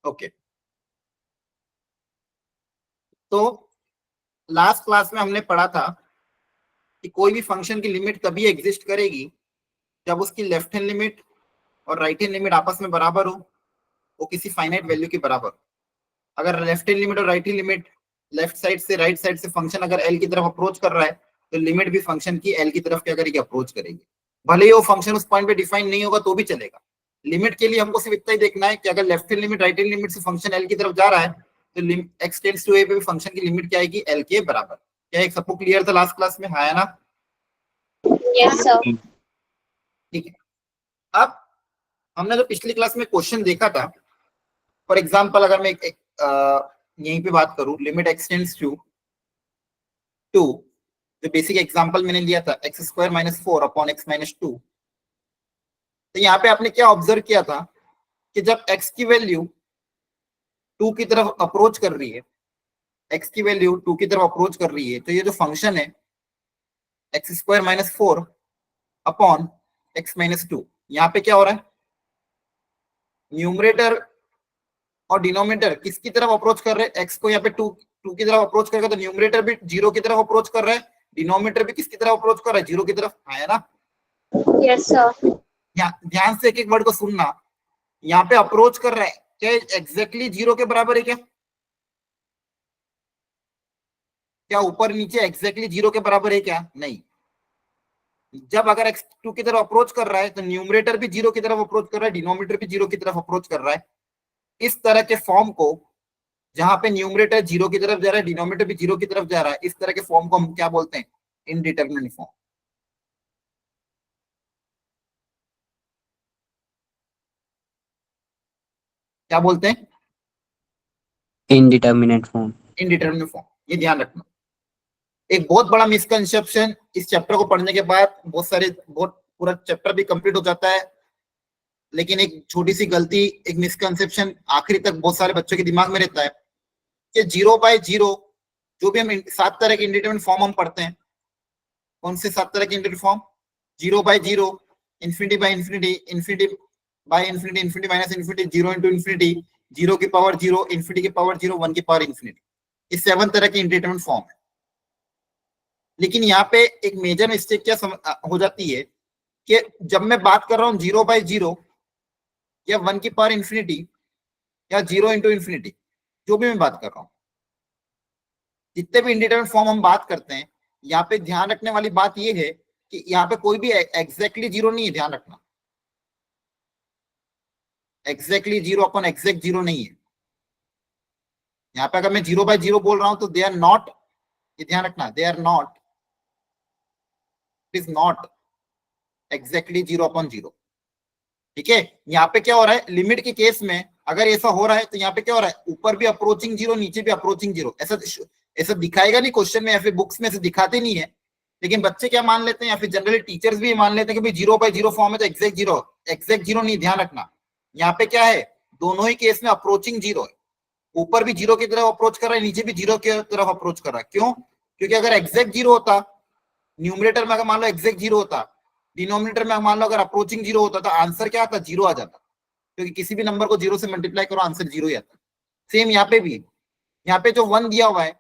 Okay, तो last class में हमने पढ़ा था कि कोई भी फंक्शन की लिमिट तभी एग्जिस्ट करेगी जब उसकी लेफ्ट हैंड लिमिट और राइट हैंड लिमिट आपस में बराबर हो, वो किसी फाइनाइट वैल्यू के बराबर हो। अगर लेफ्ट हैंड लिमिट और right hand limit, left side से राइट साइड से फंक्शन अगर एल की तरफ अप्रोच कर रहा है, तो लिमिट भी फंक्शन की एल की तरफ क्या करेगी, अप्रोच करेगी। भले ही वो फंक्शन उस पॉइंट पे डिफाइन नहीं होगा तो भी चलेगा। लिमिट के लिए हमको सिर्फ इतना ही देखना है कि अगर left hand limit right hand limit से फंक्शन एल की तरफ जा रहा है, तो एक्स टेंड्स टू ए पे भी फंक्शन की लिमिट क्या आएगी, एल के बराबर। क्या एक सबको क्लियर था लास्ट क्लास में? हाँ है ना? Yes sir. ठीक है। अब हमने जो पिछली क्लास में क्वेश्चन देखा था, फॉर एग्जाम्पल अगर मैं यहीं पे बात करूं, लिमिट एक्सटेंड्स टू टू, जो बेसिक एग्जांपल मैंने लिया था x square minus 4 upon x minus 2, तो यहाँ पे आपने क्या ऑब्जर्व किया था कि जब एक्स की वैल्यू 2 की तरफ अप्रोच कर रही है, एक्स की वैल्यू 2 की तरफ अप्रोच कर रही है, तो ये जो फंक्शन है x square minus 4 upon x minus 2, यहाँ पे क्या हो रहा है, न्यूमरेटर और डिनोमिनेटर किसकी तरफ अप्रोच कर रहे हैं, एक्स को यहाँ पे 2 की तरफ अप्रोच करेगा तो न्यूमरेटर भी 0 की तरफ अप्रोच कर रहा है, डिनोमिनेटर भी किसकी तरफ अप्रोच कर रहा है, 0 की तरफ। आया ना? Yes sir. ध्यान से एक एक वर्ड को सुनना। यहाँ पे अप्रोच कर रहा है, क्या एग्जैक्टली 0 के बराबर है क्या? क्या ऊपर नीचे एग्जैक्टली 0 के बराबर है क्या? नहीं। जब अगर एक्स 2 की तरफ अप्रोच कर रहा है तो न्यूमरेटर भी 0 की तरफ अप्रोच कर रहा है, डिनोमिनेटर भी 0 की तरफ अप्रोच कर रहा है। इस तरह के फॉर्म को, जहां पे न्यूमरेटर 0 की तरफ जा रहा है, डिनोमिनेटर भी 0 की तरफ जा रहा है, इस तरह के फॉर्म को हम क्या बोलते हैं, इनडिटरमिनेट फॉर्म। क्या बोलते हैं? Indeterminate form. Indeterminate form. ये ध्यान रखना। एक बहुत बड़ा मिसकंसेप्शन इस चैप्टर को पढ़ने के बाद, बहुत पूरा चैप्टर भी कंप्लीट हो जाता है, लेकिन एक छोटी सी गलती, एक मिसकंसेप्शन आखिरी तक बहुत सारे बच्चों के दिमाग में रहता है कि 0/0, जो भी हम 7 तरह के इंडिटरमिनेट फॉर्म हम पढ़ते हैं, कौन से 7 तरह के indeterminate form? 0/0, infinity by infinity, infinity by infinity, infinity minus infinity, 0 into infinity, 0 की पावर 0, इंफिनिटी की पावर 0, 1 की पावर इंफिनिटी। इस 7 तरह के इंडिटरमिनेट फॉर्म है। लेकिन यहाँ पे एक मेजर मिस्टेक क्या हो जाती है कि जब मैं बात कर रहा हूँ 0/0 या 1 की पावर इंफिनिटी या 0 इंटू इंफिनिटी, जो भी मैं बात कर रहा हूँ, जितने भी इंडिटरमिनेट फॉर्म हम बात करते हैं, यहाँ पे ध्यान रखने वाली बात यह है कि यहाँ पे कोई भी एग्जैक्टली 0 नहीं है। ध्यान रखना, एग्जैक्टली 0 अपन एग्जैक्ट 0 नहीं है। यहाँ पे अगर मैं 0/0 बोल रहा हूं तो दे आर नॉट, ये ध्यान रखना, they are not, it is not exactly 0/0। ठीक है? यहाँ पे क्या हो रहा है, लिमिट के केस में अगर ऐसा हो रहा है तो यहाँ पे क्या हो रहा है, ऊपर भी अप्रोचिंग 0, नीचे भी अप्रोचिंग 0। ऐसा ऐसा दिखाएगा नहीं क्वेश्चन में, या फिर बुक्स में ऐसे दिखाते नहीं है, लेकिन बच्चे क्या मान लेते हैं, या फिर जनरली टीचर्स भी मान लेते हैं कि भाई 0/0 फॉर्म है तो एग्जैक्ट 0। एग्जैक्ट 0 नहीं, ध्यान रखना। यहाँ पे क्या है, दोनों ही केस में अप्रोचिंग 0 है। ऊपर भी 0 की तरफ अप्रोच कर रहा है, नीचे भी 0 की तरफ अप्रोच कर रहा है। क्यों? क्योंकि अगर एग्जैक्ट 0 होता, न्यूमरेटर में अगर मान लो एग्जैक्ट 0 होता, डिनोमिनेटर में मान लो अगर अप्रोचिंग 0 होता, तो आंसर क्या आता, 0 आ जाता। क्योंकि किसी भी नंबर को 0 से मल्टीप्लाई करो, आंसर 0 ही आता। सेम यहाँ पे भी, यहाँ पे जो 1 दिया हुआ है,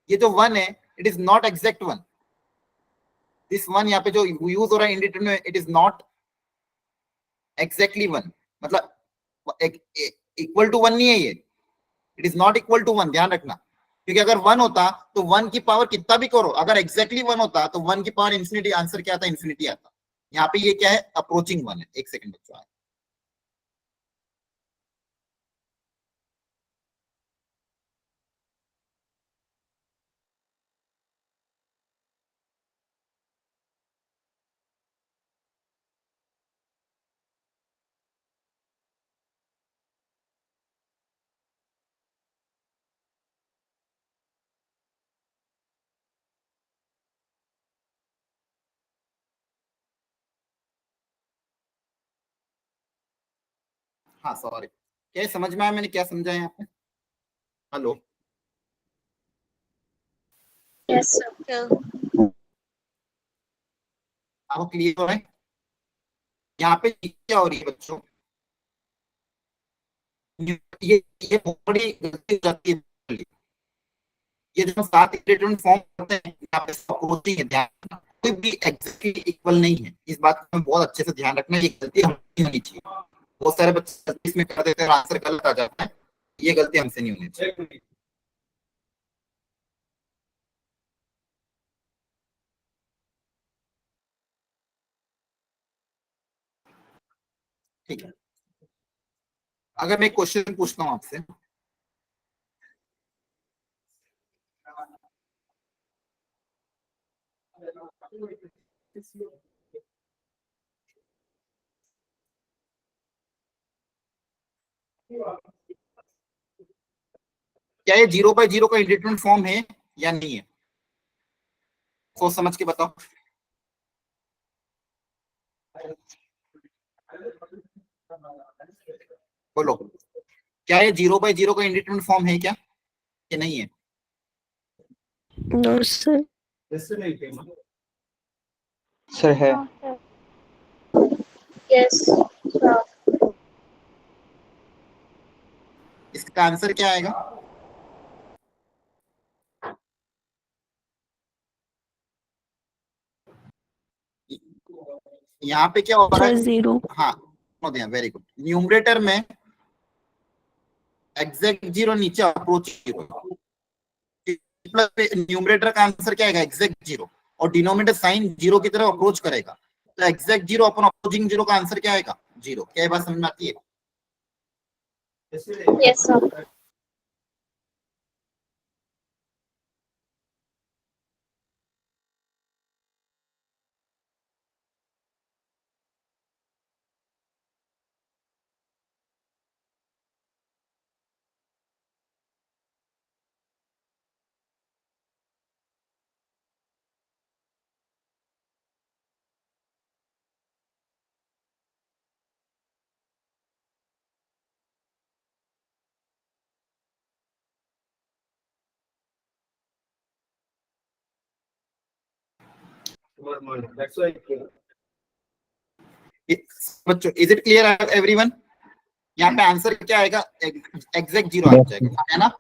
ये जो 1 है, it is not exact 1। This 1 यहाँ पे जो यूज हो रहा है indeterminate, it is not exactly 1, मतलब इक्वल टू 1 नहीं है ये, it is not equal to 1। ध्यान रखना, क्योंकि अगर 1 होता तो 1 की पावर कितना भी करो, अगर एग्जैक्टली 1 होता तो 1 की पावर इंफिनिटी, आंसर क्या आता, इंफिनिटी आता। यहाँ पे ये क्या है, अप्रोचिंग 1 है। एक सेकंड बच्चों, हाँ सॉरी, क्या समझ में आया मैंने क्या समझा यहाँ पे? Hello, yes sir. आपको क्लियर हो रहा है? यहाँ पे क्या हो रही है बच्चों, ये बहुत बड़ी गलती हो जाती है। ये जो 7 इंडिटरमिनेट फॉर्म होते हैं यहाँ पे अप्रोचिंग है, ध्यान रखना, कोई भी एग्जैक्टली इक्वल नहीं है, इस बात का हमें बहुत अच्छे से ध्यान रखना है। ये गलती हमसे होनी चाहिए, बहुत सारे बच्चे इसमें कर देते हैं और आंसर गलत आ जाता है, ये गलती हमसे नहीं होनी चाहिए। ठीक है, अगर मैं क्वेश्चन पूछता हूँ आपसे, क्या ये 0/0 का इंडिटरमिनेट फॉर्म है या नहीं है? सोच समझ के बताओ। बोलो, क्या ये 0/0 का इंडिटरमिनेट फॉर्म है क्या कि नहीं है? No sir. सर है। Yes, sir. इसका आंसर क्या आएगा? यहाँ पे क्या हो रहा सर है? 0। हाँ, वेरी गुड। न्यूमरेटर में एग्जैक्ट 0, नीचे अप्रोच 0, न्यूमरेटर का आंसर क्या आएगा? एग्जैक्ट 0, और डिनोमिनेटर साइन 0 की तरफ अप्रोच करेगा, तो एग्जैक्ट 0 अपन अप्रोचिंग 0 का आंसर क्या आएगा? 0। क्या ये बात समझ में आती है? Yes, sir. बच्चों, इज इट क्लियर एवरीवन? यहाँ पे आंसर क्या आएगा? एग्जैक्ट 0 आ जाएगा, है ना?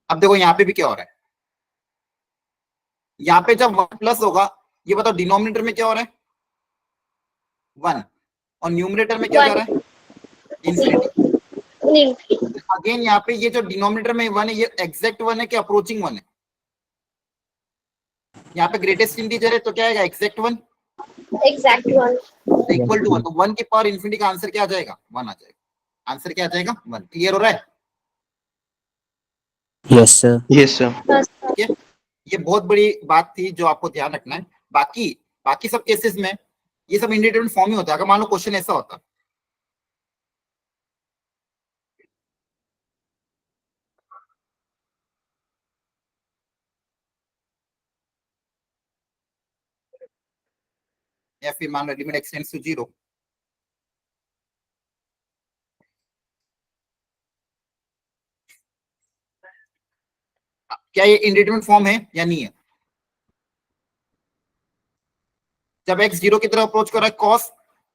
अब देखो यहाँ पे भी क्या हो रहा है, यहाँ पे जब 1 प्लस होगा, ये बताओ डिनोमिनेटर में क्या हो रहा है? 1, और न्यूमरेटर में क्या जा रहा है? इंफिनिटी। अगेन यहाँ पे ये जो डिनोमिनेटर में 1 है, ये एग्जैक्ट 1 है कि अप्रोचिंग 1 है? यहाँ पे ग्रेटेस्ट इंटीजर है, तो क्या आएगा? Exact 1 Exact one. Equal to 1, तो 1 की पावर इंफिनिटी का आंसर क्या आ जाएगा? 1 आ जाएगा। आंसर क्या आ जाएगा? 1। क्लियर हो रहा है? Yes sir. Yes sir. Yes, sir. ठीक है, ये बहुत बड़ी बात थी जो आपको ध्यान रखना है। बाकी बाकी सब केसेस में ये सब इंडिटरमिनेट फॉर्म ही होता है। अगर मान लो क्वेश्चन ऐसा होता, या फिर मान लो लिमिट एक्सटेंड्स टू 0, क्या ये इंडिटरमिनेट फॉर्म है या नहीं है? जब x 0 की तरफ अप्रोच कर रहा है, cos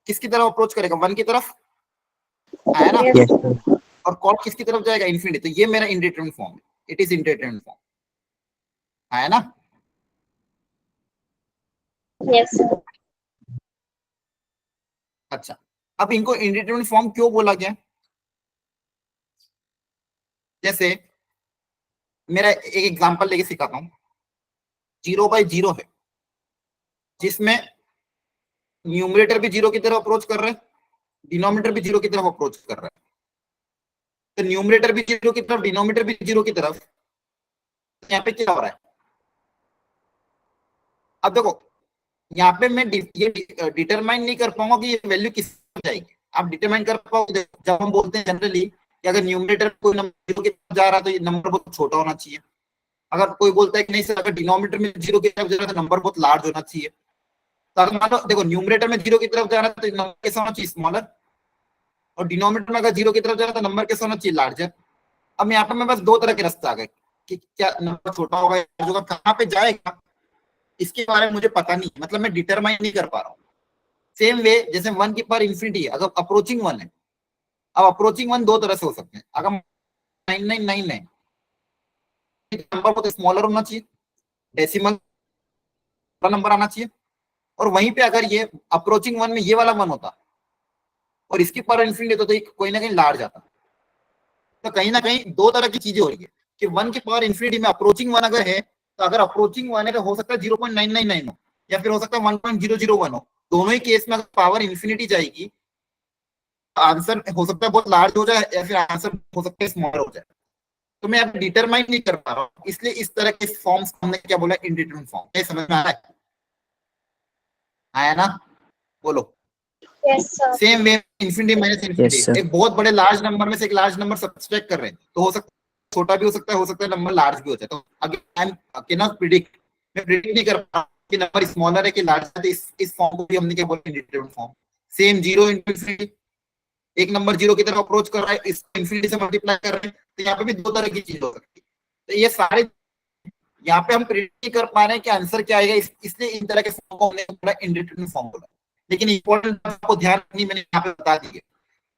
किसकी तरफ अप्रोच करेगा? 1 की तरफ, है ना? Yes, sir. और cot किसकी तरफ जाएगा? इंफिनिटी। तो ये मेरा इंडिटरमिनेट फॉर्म है, इट इज इंडिटरमिनेट फॉर्म, है ना? Yes, sir. अच्छा, अब इनको इंडिटरमिनेट फॉर्म क्यों बोला गया? जैसे मेरा एक एग्जांपल लेके सिखाता हूं। 0/0 है, जिसमें न्यूमरेटर भी 0 की तरफ अप्रोच कर रहा है, डिनोमिनेटर भी 0 की तरफ अप्रोच कर रहा है। तो न्यूमरेटर भी 0 की तरफ, डिनोमिनेटर भी 0 की तरफ, यहाँ पे क्या हो रहा है? अब देखो, यहाँ पे मैं ये डिटरमाइन नहीं कर पाऊंगा कि ये वैल्यू किस तरफ जाएगी। आप डिटरमाइन कर पाओगे जब हम बोलते हैं जनरली कि अगर न्यूमरेटर कोई नंबर 0 की तरफ जा रहा है तो ये नंबर बहुत छोटा होना चाहिए, अगर कोई बोलता है कि नहीं सर अगर डिनोमिनेटर में जीरो की तरफ जा रहा है तो नंबर बहुत लार्ज होना चाहिए, तो अगर मान लो देखो न्यूमरेटर में जीरो की तरफ जा रहा है तो नंबर कैसा होना चाहिए, स्मॉलर, और डिनोमिनेटर में अगर जीरो की तरफ जा रहा है तो नंबर कैसा होना चाहिए, लार्जर। अब यहाँ पे मैं बस दो तरह के रास्ते आ गए कि क्या नंबर छोटा होगा या large होगा, कहाँ पे जाएगा इसके बारे में मुझे पता नहीं, मतलब मैं डिटरमाइन नहीं कर पा रहा हूँ। सेम वे जैसे 1 की पावर इंफिनिटी है, अगर अप्रोचिंग 1 है, अब अप्रोचिंग 1 दो तरह से हो सकते हैं। अगर 999 है नंबर को तो स्मॉलर होना चाहिए, डेसिमल नंबर आना चाहिए, और वहीं पे अगर ये अप्रोचिंग 1 में ये वाला 1 होता और इसकी पावर इंफिनिटी होता तो कोई ना कहीं लार्ज आता। तो कहीं ना कहीं दो तरह की चीजें हो रही है कि 1 की पावर इंफिनिटी में अप्रोचिंग 1 अगर है, तो अगर अप्रोचिंग 1 है तो हो सकता है 0.999 हो या फिर हो सकता है 1.001 हो। दोनों ही केस में अगर पावर इंफिनिटी जाएगी आंसर हो सकता है बहुत लार्ज हो जाए या फिर आंसर हो सकता है स्मॉल हो जाए। तो मैं अब डिटरमाइन नहीं कर पा रहा हूँ, इसलिए इस तरह के फॉर्म्स हमने क्या बोला, इंडिटरमिनेट फॉर्म। ये समझ में आ रहा है, आया ना, बोलो। Yes, sir. Same way infinity minus Yes, infinity, sir. एक बहुत बड़े लार्ज नंबर में से एक लार्ज नंबर सब्सट्रैक्ट कर रहे हैं, तो हो सकता है छोटा भी हो सकता है नंबर लार्ज भी हो जाए। तो again I am can not predict, मैं प्रिडिक्ट नहीं कर पा कि नंबर स्मॉलर है कि लार्ज है। तो इस फॉर्म को भी हमने क्या बोला, indeterminate form. Same zero into infinity, एक नंबर जीरो की तरफ अप्रोच कर रहा है, इस इंफिनिटी से मल्टीप्लाई कर रहे हैं, तो यहाँ पे भी दो तरह की चीज हो सकती है। तो ये सारे यहाँ पे हम प्रिडिक्ट नहीं कर पा रहे हैं कि आंसर क्या आएगा, इसलिए इन तरह के फॉर्म को हमने बोला इंडिटरमिनेट फॉर्म बोला। लेकिन इंपॉर्टेंट आपको ध्यान रखनी मैंने यहाँ पे बता दी है,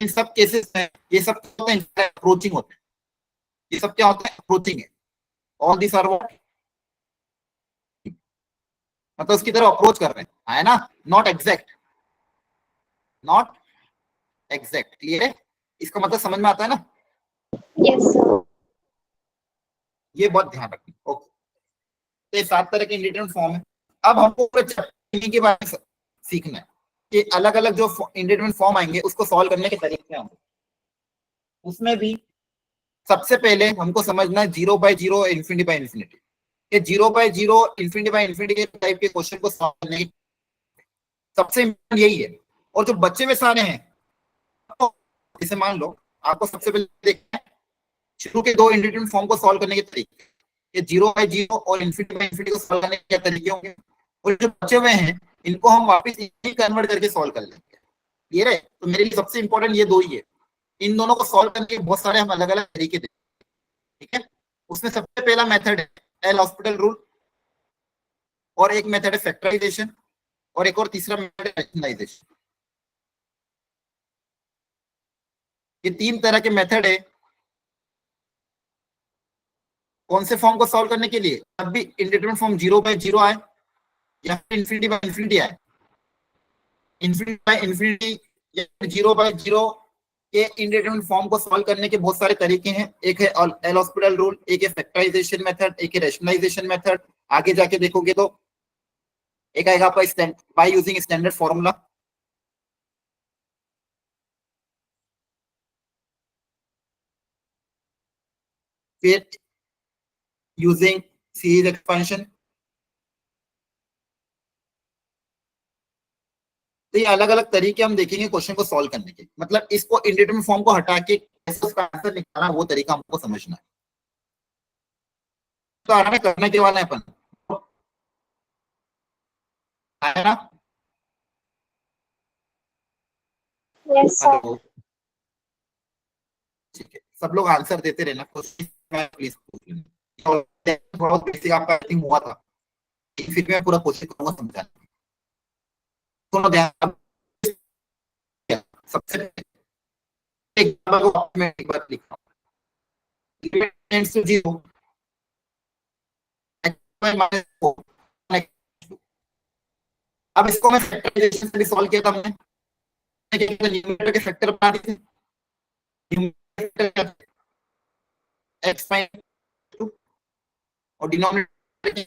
इन सब केसेस में ये सब होता है अप्रोचिंग होता है, ये सब क्या होता है, अप्रोचिंग है। ऑल दिस आर व्हाट, मतलब उसकी तरफ अप्रोच कर रहे हैं, है ना, not exact, not exact. Clear है, इसका मतलब समझ में आता है ना, Yes, sir. ये बहुत ध्यान रखना। ओके, तो ये 7 तरह के इंडिटरमिनेट फॉर्म है। अब हमको चैप्टर के बारे में सीखना है कि अलग अलग जो इंडिटरमिनेट फॉर्म आएंगे उसको सॉल्व करने के तरीके क्या होंगे। उसमें भी सबसे पहले हमको समझना है 0/0 इंफिनिटी बाय इंफिनिटी, ये 0/0 इंफिनिटी बाय इंफिनिटी के टाइप के क्वेश्चन को सॉल्व करने की सबसे इम्पोर्टेंट यही है। और जो बच्चे में सारे हैं, जैसे मान लो आपको सबसे पहले देखना है शुरू के दो इंडिटरमिनेट फॉर्म को सॉल्व करने के तरीके, ये 0/0 और इंफिनिटी बाय इंफिनिटी को सॉल्व करने के क्या तरीके होंगे, और जो बचे हुए हैं इनको हम वापस कन्वर्ट करके सॉल्व कर लेंगे। ये रहे, तो मेरे लिए सबसे इंपॉर्टेंट ये दो ही है। इन दोनों को सॉल्व करने के बहुत सारे हम अलग अलग तरीके देते हैं, ठीक है। उसमें सबसे पहला मेथड है एल हॉस्पिटल रूल, और एक मेथड है फैक्टराइजेशन, और एक और तीसरा मेथड है रैशनलाइजेशन। ये 3 तरह के मेथड है कौन से फॉर्म को सॉल्व करने के लिए, जब भी इंडिटरमिनेट फॉर्म 0/0 आए या फिर इंफिनिटी बाय इंफिनिटी आए। इंफिनिटी बाय इंफिनिटी या 0/0 के इंडिटरमिनेट फॉर्म को सॉल्व करने के बहुत सारे तरीके हैं। एक है एल हॉस्पिटल रूल, एक है फैक्टराइजेशन मेथड, एक है रैशनलाइजेशन मेथड। आगे जाके देखोगे तो एक आएगा आपका बाय यूजिंग स्टैंडर्ड फॉर्मूला, फिर यूजिंग सीरीज एक्सपेंशन। तो ये अलग अलग तरीके हम देखेंगे क्वेश्चन को सॉल्व करने के, मतलब इसको इंडिटरमिनेट फॉर्म को हटा के कैसे उसका आंसर निकालना, वो तरीका हमको समझना है। तो आगे करने के वाला है अपन, है ना। Yes, sir. हेलो, ठीक है, सब लोग आंसर देते रहना, प्लीज पूछ लेना। और बहुत बेसिक आपका आई थिंक हुआ था, फिर मैं पूरा कोशिश करूंगा समझाने की। सुनो ध्यान, सबसे पहले एक बार को मैं एक बार लिखता हूँ, टेंड्स टू 0 माइनस 4। अब इसको मैं फैक्टराइजेशन से भी सॉल्व किया था हमने, न्यूमरेटर के फैक्टर बना दिए थे, न्यूमरेटर एक्स टू और डिनोमिनेटर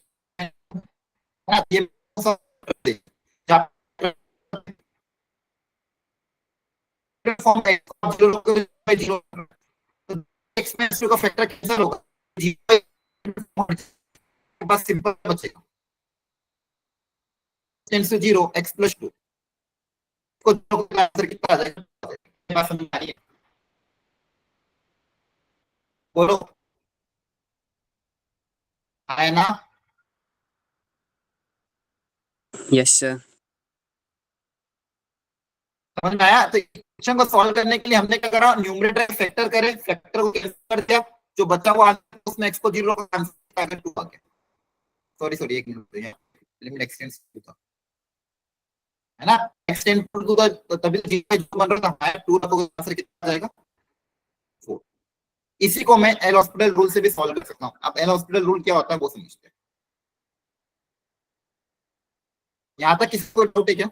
ये फॉर्म है 0/0, तो एक्सपेंसिव का फैक्टर कैंसिल होगा, 0 बस सिंपल बचेगा, टेंड्स टू 0 x + 2 को आंसर कितना आ जाएगा, बात समझ आ रही है, बोलो। है ना? Yes, sir. समझ में आया? तो इक्वेशन को सॉल्व करने के लिए हमने क्या करा, न्यूमरेटर फैक्टर करे, फैक्टर को कैंसिल कर दिया, जो बचा वो आंसर, उसमें x को 0 आंसर 2 आ गया। सॉरी एक मिनट, लिमिट एक्सटेंड्स टू था, है ना? एक्सटेंड टू था तभी तो 0 बन रहा था, हमारा 2 रखोगे आंसर कितना आ जाएगा? 4। इसी को मैं एल हॉस्पिटल रूल से भी सॉल्व कर सकता हूं। अब एल हॉस्पिटल रूल क्या होता है वो समझते हैं। यहां तक किसी को डाउट है क्या?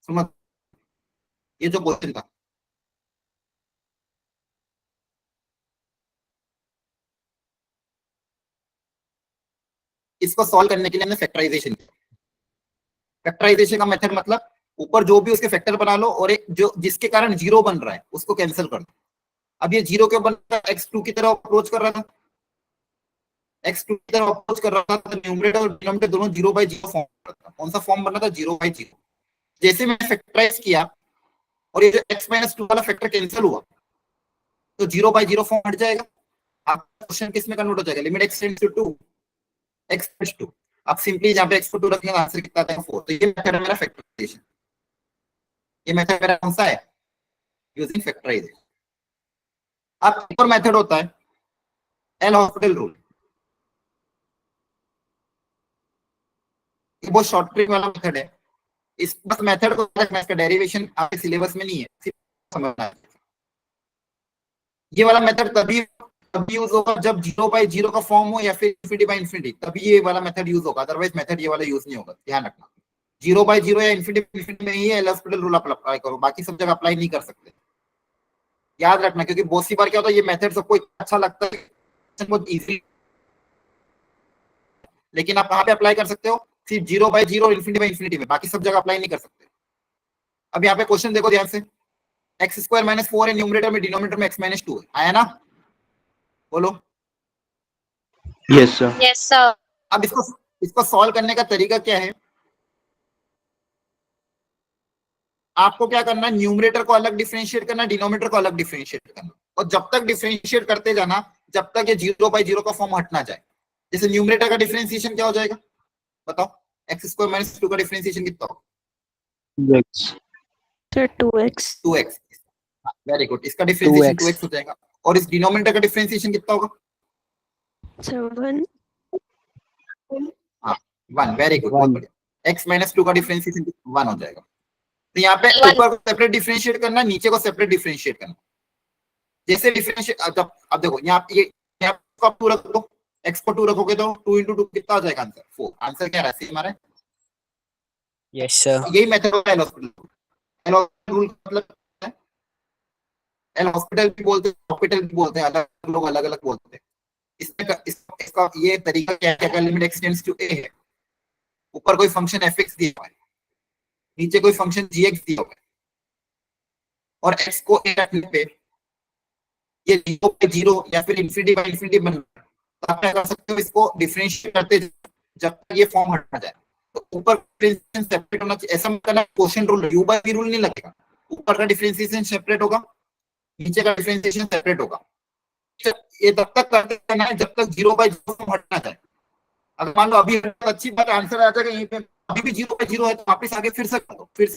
समझ, ये जो क्वेश्चन था, इसको सॉल्व करने के लिए हमने फैक्टराइजेशन किया। फैक्टराइजेशन का मेथड मतलब ऊपर जो भी उसके फैक्टर बना लो और एक जो जिसके कारण 0 बन रहा है उसको कैंसिल कर दो। अब ये 0 क्यों बन रहा है? x2 की तरफ अप्रोच कर रहा था, x2 की तरफ अप्रोच कर रहा था, तो न्यूमरेटर और डिनोमिनेटर दोनों 0/0 फॉर्म कर रहा था। कौन सा फॉर्म बना था? 0/0। जैसे मैंने फैक्टराइज किया और ये जो x-2 वाला फैक्टर कैंसिल हुआ तो 0/0 फॉर्म हट जाएगा। आपका क्वेश्चन किस में कन्वर्ट हो जाएगा? Limit x tends to 2 x 2। अब सिंपली जहां पे x को 2 रखेंगे आंसर कितना आता है? 4। तो ये मेथड है मेरा फैक्टराइजेशन। ये मेथड मेरा कौन सा है? Using factorisation. अब एक और मेथड होता है एल हॉस्पिटल रूल। ये बहुत शॉर्ट ट्रिक वाला मेथड है। इस बस मेथड को रखना, इसका डेरिवेशन आपके सिलेबस में नहीं है, सिर्फ समझना है। ये वाला मेथड तभी यूज होगा जब 0/0 का फॉर्म हो या फिर ∞/∞, तभी ये वाला मेथड यूज होगा, अदरवाइज मेथड ये वाला यूज नहीं होगा। ध्यान रखना, 0/0 या ∞/∞ में ही एल हॉस्पिटल रूल अप्लाई करो, बाकी सब जगह अप्लाई नहीं कर सकते। याद रखना, क्योंकि बहुत सी बार क्या होता है, ये मेथड सबको अच्छा लगता है, बहुत इजी, लेकिन आप कहाँ पे अप्लाई कर सकते हो? सिर्फ 0/0 और ∞/∞ में, बाकी सब जगह अप्लाई नहीं कर सकते। अब यहाँ पे क्वेश्चन देखो ध्यान से, x² - 4 है न्यूमरेटर में, डिनोमिनेटर में x - 2 है, आया ना? बोलो। Yes, sir. Yes, sir. अब इसको सॉल्व करने का तरीका क्या है? आपको क्या करना है? न्यूमरेटर को अलग डिफरेंशिएट करना, डिनोमिनेटर को अलग डिफरेंशिएट करना, और जब तक डिफरेंशिएट करते जाना जब तक ये 0/0 का फॉर्म हट ना जाए। जैसे न्यूमरेटर का डिफरेंशिएशन क्या हो जाएगा बताओ? x² - 2 का डिफरेंशिएशन कितना होगा? 2x. Sir 2x 2x। Very good, इसका डिफरेंशिएशन 2x. 2x हो जाएगा। और इस डिनोमिनेटर का डिफरेंशिएशन कितना होगा? 7 हाँ 1। वेरी गुड, बहुत 1. बढ़िया। x - 2 का डिफरेंशिएशन 1 हो जाएगा। तो यहाँ पे 1. ऊपर को सेपरेट डिफरेंशिएट करना, नीचे को सेपरेट डिफरेंशिएट करना। जैसे डिफरेंशिएट, अब देखो यहाँ पे यहाँ पे आप 2 रख दो, x को 2 रखोगे तो 2 × 2 कितना हो जाएगा? आंसर 4। आंसर क्या है हमारा? Yes, sir. यही मेथड होता है L hospital. L hospital rule मतलब एल हॉस्पिटल भी बोलते हैं, हॉस्पिटल भी बोलते हैं, अलग लोग अलग अलग बोलते हैं। इसका ये तरीका क्या है? अगर limit x tends to a है, ऊपर कोई फंक्शन fx दिया हुआ है, नीचे कोई फंक्शन gx दिया हुआ है, और x को a रखने पे ये 0/0 या फिर ∞/∞ बन, तो आप क्या कर सकते हो? इसको डिफरेंशिएट करते जब तक ये फॉर्म हट ना जाए। तो ऊपर डिफरेंशिएशन सेपरेट होना चाहिए, ऐसा मत करना क्वेश्चन रूल u/v रूल नहीं लगेगा। ऊपर का डिफरेंशिएशन सेपरेट होगा, नीचे का डिफरेंशिएशन सेपरेट होगा। ये तब तक करते रहना है जब तक 0/0 फॉर्म हट ना जाए। अगर मान लो अभी अच्छी बात आंसर आ जाएगा यहीं पे, अभी भी 0/0 है, तो वापस आगे फिर से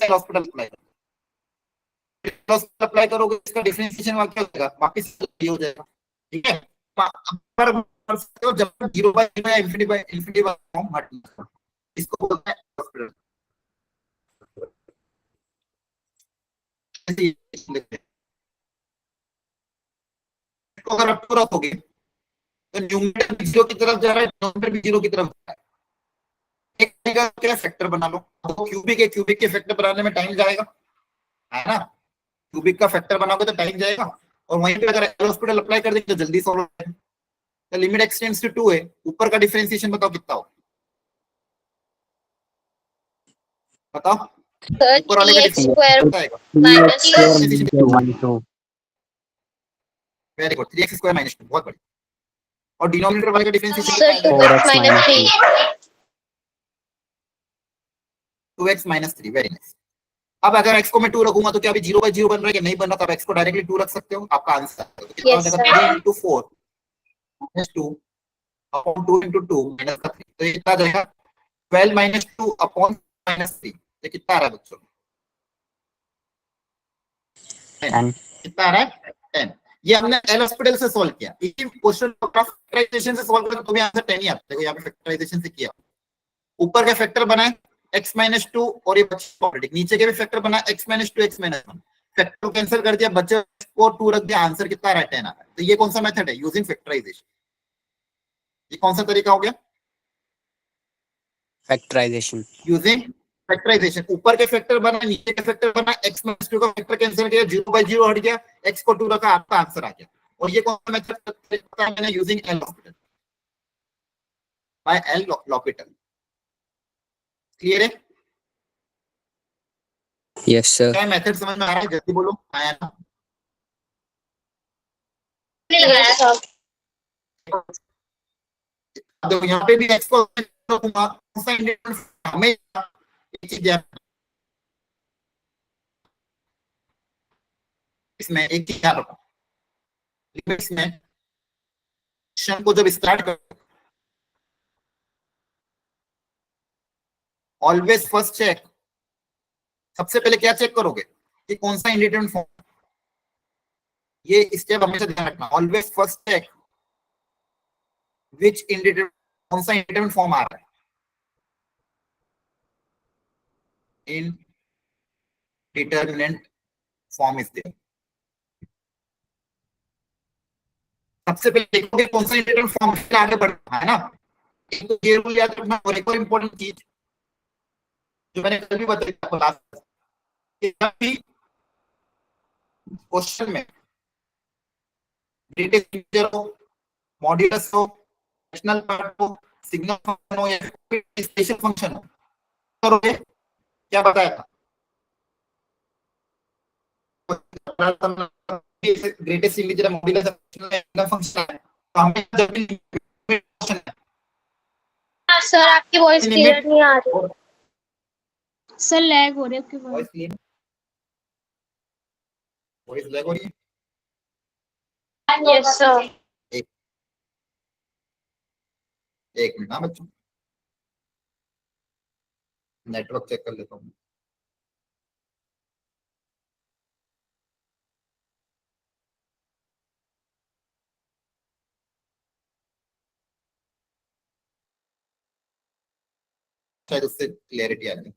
हॉस्पिटल अप्लाई करो, अप्लाई करोगे, इसका डिफरेंशिएशन क्या हो जाएगा? वापस ये हो जाएगा। ठीक है, पर कर सकते हो जब तक 0/0 या ∞/∞ फॉर्म हट ना जाए। इसको बोलते हैं हॉस्पिटल। अगर आप पूरा हो गए तो न्यूमरेटर भी 0 की तरफ जा रहा है, डिनोमिनेटर भी 0 की तरफ जा रहा है। एक तरीका क्या, फैक्टर बना लो। क्यूबिक के फैक्टर बनाने में टाइम जाएगा, है ना? क्यूबिक का फैक्टर बनाओगे तो टाइम जाएगा, और वहीं पे अगर एल हॉस्पिटल अप्लाई कर देंगे तो जल्दी सॉल्व हो जाएगा। तो लिमिट x टेंड्स टू 2 है, ऊपर का डिफरेंशिएशन बताओ कितना हो? बताओ, ऊपर वाले का 3x डिफरेंशिएशन square आएगा। minus 2. वेरी गुड, 3x² - 2, बहुत बढ़िया। और डिनोमिनेटर वाले का डिफरेंशिएशन Sir, कितना आएगा? 2x minus 3. 2x - 3। Very nice. अब अगर x को मैं 2 रखूंगा तो क्या अभी 0/0 बन रहा है कि नहीं बन रहा, तब x को डायरेक्टली 2 रख सकते हो, आपका आंसर तो कितना हो Yes, जाएगा, 3 into 4 minus 2 upon 2 into 2 minus 3, तो ये कितना आ जाएगा 12 minus 2 upon minus 3, ये कितना आ रहा है बच्चों, 10. कितना आ रहा है 10। ये हमने एल हॉस्पिटल से सॉल्व किया, इसी क्वेश्चन को फैक्टराइजेशन से सॉल्व करें तो भी आंसर 10 ही आता है। देखो यहाँ पे फैक्टराइजेशन से किया, ऊपर के फैक्टर बनाए x minus 2 और ये बच्चे नीचे के भी फैक्टर बनाए x minus 2 x minus 1, factor cancel कर दिया, बच्चे को 2 रख दिया, आंसर कितना आ रहा है 10 आ रहा है। तो ये कौन सा मेथड है, यूजिंग फैक्टराइजेशन, ये कौन सा तरीका हो गया, Factorization. Using factorisation. ऊपर के फैक्टर बना, नीचे के फैक्टर बना, x minus 2 का फैक्टर कैंसिल किया, 0/0 हट गया, x को 2 रखा, आपका आंसर आ गया। और ये कौन सा मेथड मैंने, using L hospital by L L'Hôpital. Clear है, Yes, sir. क्या मेथड समझ में आ रहा है, जल्दी बोलो, आया ना। yes, sir. देखो यहाँ पे भी x को रखूंगा, कौन सा इंडिपेंडेंट हमें एक चीज ध्यान, इसमें एक चीज ध्यान रखो, लिमिट्स में क्वेश्चन को जब स्टार्ट करो, ऑलवेज फर्स्ट चेक, सबसे पहले क्या चेक करोगे कि कौन सा इंडिपेंडेंट फॉर्म, ये स्टेप हमेशा ध्यान रखना, ऑलवेज फर्स्ट चेक विच इंडिपेंडेंट, कौन सा इंडिपेंडेंट फॉर्म आ रहा है, indeterminate form is there। सबसे पहले देखोगे कौन सा इंडिपेंडेंट फॉर्म, फिर आगे बढ़ना है ना। एक तो ये रूल याद रखना, और एक और इंपॉर्टेंट चीज जो मैंने कल भी बताई आपको लास्ट, जब भी क्वेश्चन में ग्रेटेस्ट इंटीजर हो, मॉड्यूलस हो, रैशनल पार्ट हो, सिग्नल फंक्शन हो या स्पेशल फंक्शन हो, करोगे क्या बताया था, ग्रेटेस्ट इंटीजर मॉड्यूलस फंक्शन है, तो हमें जब भी क्वेश्चन है सर आपकी वॉइस क्लियर लिमिट नहीं आ रही। और सर लैग हो रही है आपकी voice. Voice clear, voice lag हो रही है, यस सर। एक मिनट, हाँ बच्चों नेटवर्क चेक कर लेता हूँ। शायद उससे क्लियरिटी आ जाए,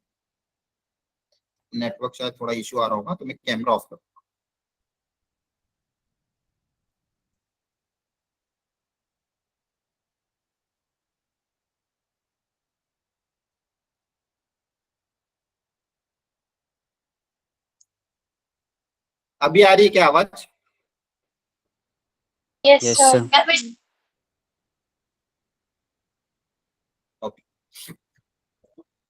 नेटवर्क शायद थोड़ा इशू आ रहा होगा, तो मैं कैमरा ऑफ कर, अभी आ रही है क्या आवाज, यस Yes, सर। sir.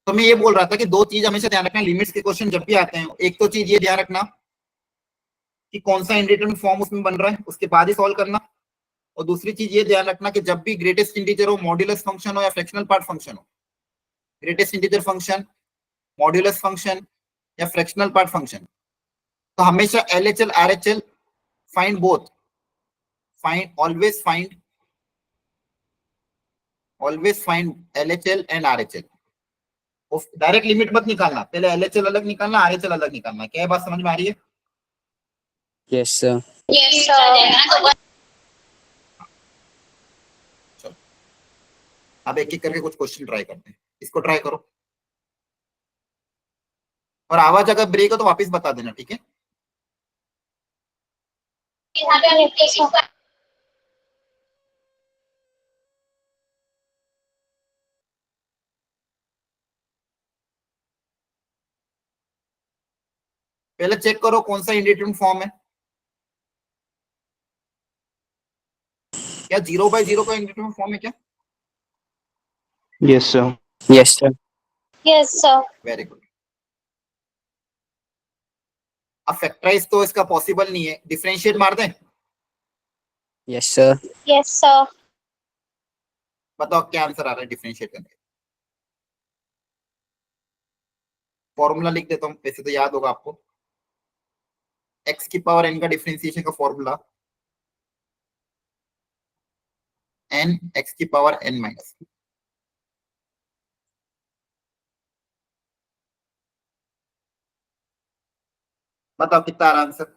तो मैं ये बोल रहा था कि दो चीज हमेशा ध्यान रखना, लिमिट्स के क्वेश्चन जब भी आते हैं, एक तो चीज ये ध्यान रखना कि कौन सा इंडिपेंडेंट फॉर्म उसमें बन रहा है, उसके बाद ही सॉल्व करना, और दूसरी चीज ये ध्यान रखना कि जब भी ग्रेटेस्ट इंटीजर हो, मॉड्यूलस फंक्शन हो या फ्रैक्शनल पार्ट फंक्शन हो, greatest integer function, modulus function या फ्रैक्शनल पार्ट फंक्शन, तो हमेशा LHL RHL find both, find always find LHL and RHL। Direct limit मत निकालना, पहले LHL अलग निकालना, RHL अलग निकालना। क्या बात समझ में आ रही है, Yes, sir. Yes sir. अब एक एक करके कुछ क्वेश्चन ट्राई करते हैं, इसको ट्राई करो, और आवाज अगर ब्रेक हो तो वापस बता देना, ठीक है। पहले चेक करो कौन सा इंडिपेंडेंट फॉर्म है, क्या 0/0 का इंडिपेंडेंट फॉर्म है क्या, Yes, sir. Yes, sir. Yes sir. Very good. अब फैक्टराइज तो इसका पॉसिबल नहीं है, डिफरेंशिएट मार दें, Yes, sir. Yes sir. बताओ क्या आंसर आ रहा है डिफरेंशिएट करके, फॉर्मूला लिख देता हूं, वैसे तो याद होगा आपको। x की पावर n का डिफरेंशिएशन का फॉर्मूला n x की पावर n माइनस। बताओ कितना आ रहा आंसर?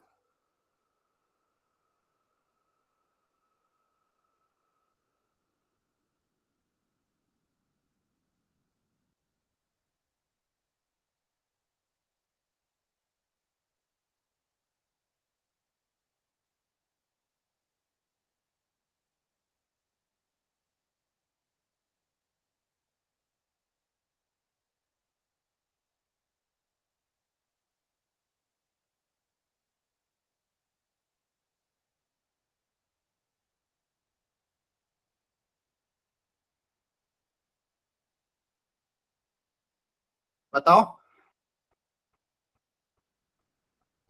बताओ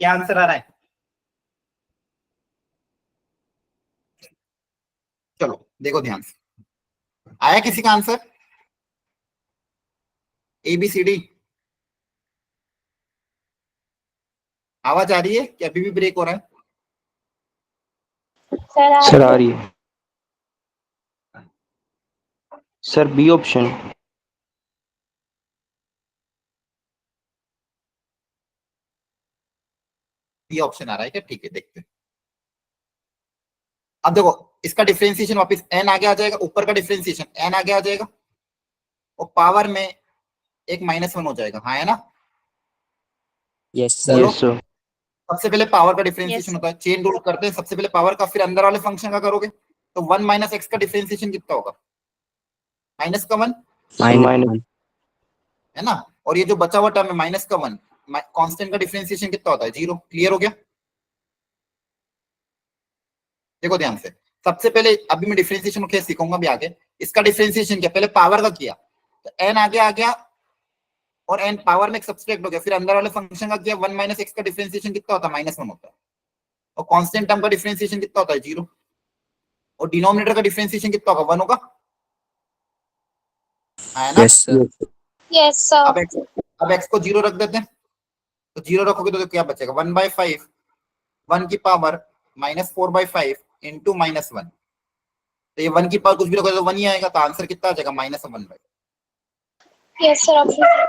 क्या आंसर आ रहा है? चलो देखो ध्यान से, आया किसी का आंसर? ABCD आवाज आ रही है कि अभी भी ब्रेक हो रहा है? सर आ रही है sir. B option. B option आ रहा है क्या? ठीक है, देखते हैं। अब देखो इसका डिफरेंशिएशन वापस n आगे आ जाएगा, ऊपर का डिफरेंशिएशन n आगे आ जाएगा और पावर में एक -1 हो जाएगा। हाँ है ना? Yes, sir. बोलो। Yes sir. सबसे पहले पावर का डिफरेंशिएशन Yes. होता है, चेन रूल करते हैं, सबसे पहले पावर का फिर अंदर वाले फंक्शन का करोगे तो 1 - x का डिफरेंशिएशन कितना होगा? माइनस का 1 माइनस। -1. है ना? और ये जो बचा हुआ टर्म है माइनस का 1, कांस्टेंट का डिफरेंशिएशन कितना होता है? 0। क्लियर हो गया? देखो ध्यान से, सबसे पहले अभी मैं डिफरेंशिएशन कैसे सीखूंगा भी आगे। इसका डिफरेंशिएशन क्या? पहले पावर का किया तो n आगे आ गया और n पावर में एक सब्सट्रैक्ट हो गया, फिर अंदर वाले फंक्शन का किया 1 - x का डिफरेंशिएशन कितना होता है? -1 होता है। और कांस्टेंट टर्म का डिफरेंशिएशन कितना होता है? 0। और डिनोमिनेटर का डिफरेंशिएशन कितना होगा? 1 होगा। है ना? Yes, sir. Yes, sir. अब x को 0 रख देते हैं, तो 0 रखोगे तो क्या बचेगा? 1/5 1 की पावर -4/5 इंटू -1। तो ये 1 की पावर कुछ भी रखोगे तो 1 ही आएगा, तो आंसर कितना आ जाएगा? -1/5। Yes, sir. Option.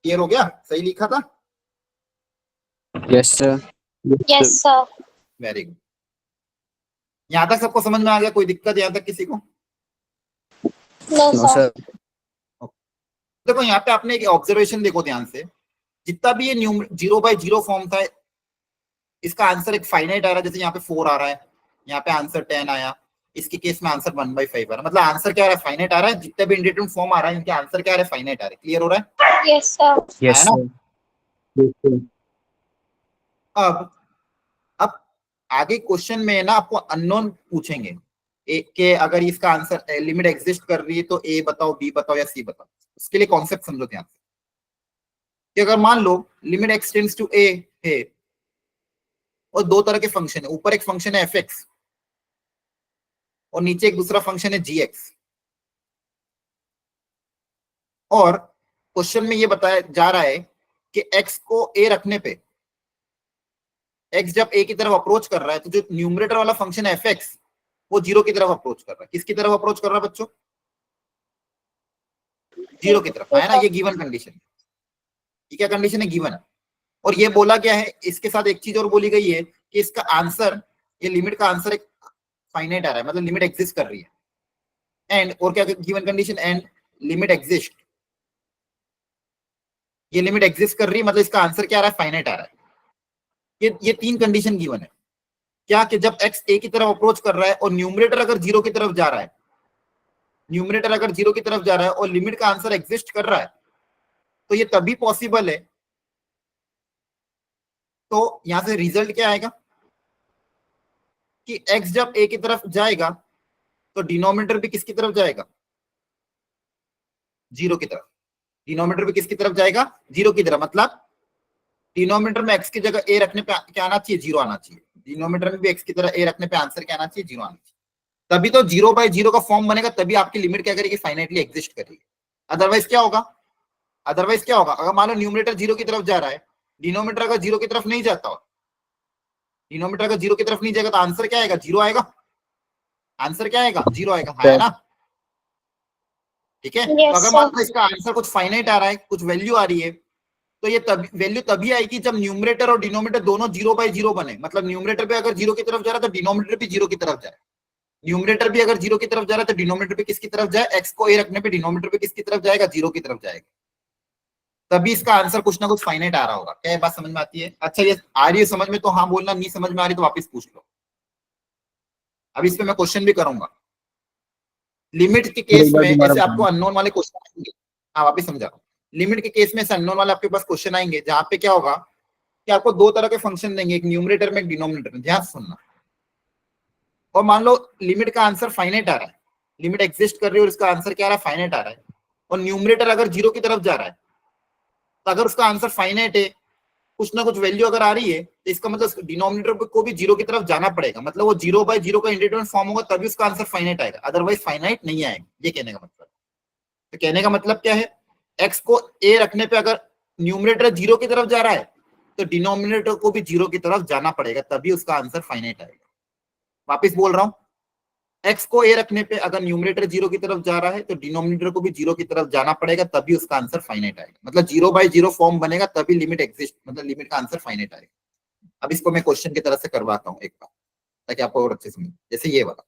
क्लियर हो गया? सही लिखा था? Yes, sir. Yes, sir. Very good. यहां तक सबको समझ में आ गया? कोई दिक्कत यहां तक किसी को? No, No, sir. sir. देखो यहाँ पे आपने एक ऑब्जर्वेशन देखो ध्यान से, जितना भी ये 0/0 फॉर्म था, इसका आंसर एक फाइनाइट आ रहा है। जैसे यहाँ पे 4 आ रहा है, यहाँ पे आंसर 10 आया, इसके केस में आंसर 1/5 आ रहा है। मतलब आंसर क्या आ रहा है? फाइनाइट आ रहा है। जितने भी इंडिटरमिनेट फॉर्म आ रहा है इनके आंसर क्या आ रहा है? फाइनाइट आ रहे हैं। क्लियर हो रहा है? Yes, sir. Yes, है ना? sir. अब आगे क्वेश्चन में ना आपको अननोन पूछेंगे कि अगर इसका आंसर लिमिट एग्जिस्ट कर रही है तो ए बताओ, बी बताओ या सी बताओ। उसके लिए कॉन्सेप्ट समझो ध्यान से कि अगर मान लो लिमिट एक्स टेंड्स टू ए है और दो तरह के फंक्शन है, ऊपर एक फंक्शन है एफ एक्स और नीचे एक दूसरा फंक्शन है जी एक्स, और क्वेश्चन में ये बताया जा रहा है कि एक्स को ए रखने पे एक्स जब ए की तरफ अप्रोच कर रहा है तो जो न्यूमरेटर वाला फंक्शन है एफ एक्स वो 0 की तरफ अप्रोच कर रहा है। किसकी तरफ अप्रोच कर रहा है बच्चों? 0 की तरफ। है ना? ये गिवन कंडीशन है। ये क्या कंडीशन है? गिवन है। और ये बोला गया है, इसके साथ एक चीज और बोली गई है कि इसका आंसर, ये लिमिट का आंसर एक फाइनाइट आ रहा है, मतलब लिमिट एग्जिस्ट कर रही है। एंड और क्या given condition? And limit exist. ये लिमिट एग्जिस्ट कर रही है मतलब इसका आंसर क्या आ रहा है? फाइनाइट आ रहा है। ये 3 कंडीशन गिवन है। क्या कि जब x a की तरफ अप्रोच कर रहा है और न्यूमरेटर अगर 0 की तरफ जा रहा है, न्यूमरेटर अगर 0 की तरफ जा रहा है और लिमिट का आंसर एग्जिस्ट कर रहा है, तो ये तभी पॉसिबल है। तो यहां से रिजल्ट क्या आएगा कि x जब a की तरफ जाएगा तो डिनोमिनेटर भी किसकी तरफ जाएगा? 0 की तरफ। डिनोमिनेटर भी किसकी तरफ जाएगा? 0 की तरफ। मतलब डिनोमिनेटर में x की जगह a रखने पे क्या आना चाहिए? 0 आना चाहिए। डिनोमिनेटर में भी x की तरह a रखने पे आंसर क्या आना चाहिए? 0 आना चाहिए। तभी तो 0/0 का फॉर्म बनेगा, तभी आपकी लिमिट क्या करेगी? फाइनाइटली एग्जिस्ट करेगी। अदरवाइज क्या होगा? अदरवाइज क्या होगा, अगर मान लो न्यूमरेटर जीरो की तरफ जा रहा है, डिनोमिनेटर अगर जीरो की तरफ नहीं जाता हो, डिनोमिनेटर अगर जीरो की तरफ नहीं जाएगा तो आंसर क्या आएगा, जीरो आएगा। आंसर क्या आएगा, जीरो आएगा, हाँ है ना। ठीक है, तो Yes, अगर मान sir. लो इसका आंसर कुछ फाइनाइट आ रहा है, कुछ वैल्यू आ रही है, तो ये तभी वैल्यू तभी आएगी जब न्यूमरेटर और डिनोमिनेटर दोनों 0/0 बने। मतलब न्यूमरेटर पे अगर जीरो की तरफ जा रहा है तो डिनोमिनेटर भी जीरो की तरफ जाए, न्यूमरेटर भी अगर जीरो की तरफ जा रहा है तो डिनोमिनेटर पे किसकी तरफ जाए, एक्स को ए रखने पे डिनोमिनेटर पे किसकी तरफ जाएगा, जीरो की तरफ जाएगा। तभी इसका आंसर कुछ ना कुछ फाइनाइट आ रहा होगा। क्या ये बात समझ में आती है? अच्छा ये आ रही है समझ में तो हाँ बोलना, नहीं समझ में आ रही तो वापस पूछ लो। अब इस पे मैं क्वेश्चन भी करूंगा। लिमिट के सर केस एक बार में दोबारा ऐसे आपको बताना। अननोन वाले क्वेश्चन आएंगे। हाँ वापस समझा, लिमिट के केस में ऐसे अननोन वाले आपके पास क्वेश्चन आएंगे जहां पे क्या होगा कि आपको दो तरह के फंक्शन देंगे, एक न्यूमरेटर में एक डिनोमिनेटर में। ध्यान से सुनना। और मान लो लिमिट का आंसर फाइनाइट आ रहा है, लिमिट एग्जिस्ट कर रही है और इसका आंसर क्या आ रहा है, फाइनाइट आ रहा है, और न्यूमरेटर अगर जीरो की तरफ जा रहा है, तो अगर उसका आंसर फाइनाइट है, कुछ ना कुछ वैल्यू अगर आ रही है, तो इसका मतलब डिनोमिनेटर को भी जीरो की तरफ जाना पड़ेगा। मतलब वो 0/0 का इंडिटरमिनेंट फॉर्म होगा तभी उसका आंसर फाइनाइट आएगा, अदरवाइज फाइनाइट नहीं आएगा। ये कहने का मतलब। तो कहने का मतलब क्या है, एक्स को ए रखने पे अगर न्यूमरेटर जीरो की तरफ जा रहा है तो डिनोमिनेटर को भी जीरो की तरफ जाना पड़ेगा, तभी उसका आंसर फाइनाइट आएगा। वापिस बोल रहा हूं, एक्स को ए रखने पे अगर न्यूमरेटर जीरो की तरफ जा रहा है तो डिनोमिनेटर को भी जीरो की तरफ जाना पड़ेगा, तभी उसका आंसर फाइनाइट आएगा। मतलब 0/0 फॉर्म बनेगा तभी लिमिट एग्जिस्ट, मतलब लिमिट का आंसर फाइनाइट आएगा। अब इसको मैं क्वेश्चन की तरह से करवाता हूँ एक बार, ताकि आपको और अच्छे समझ। जैसे ये वाला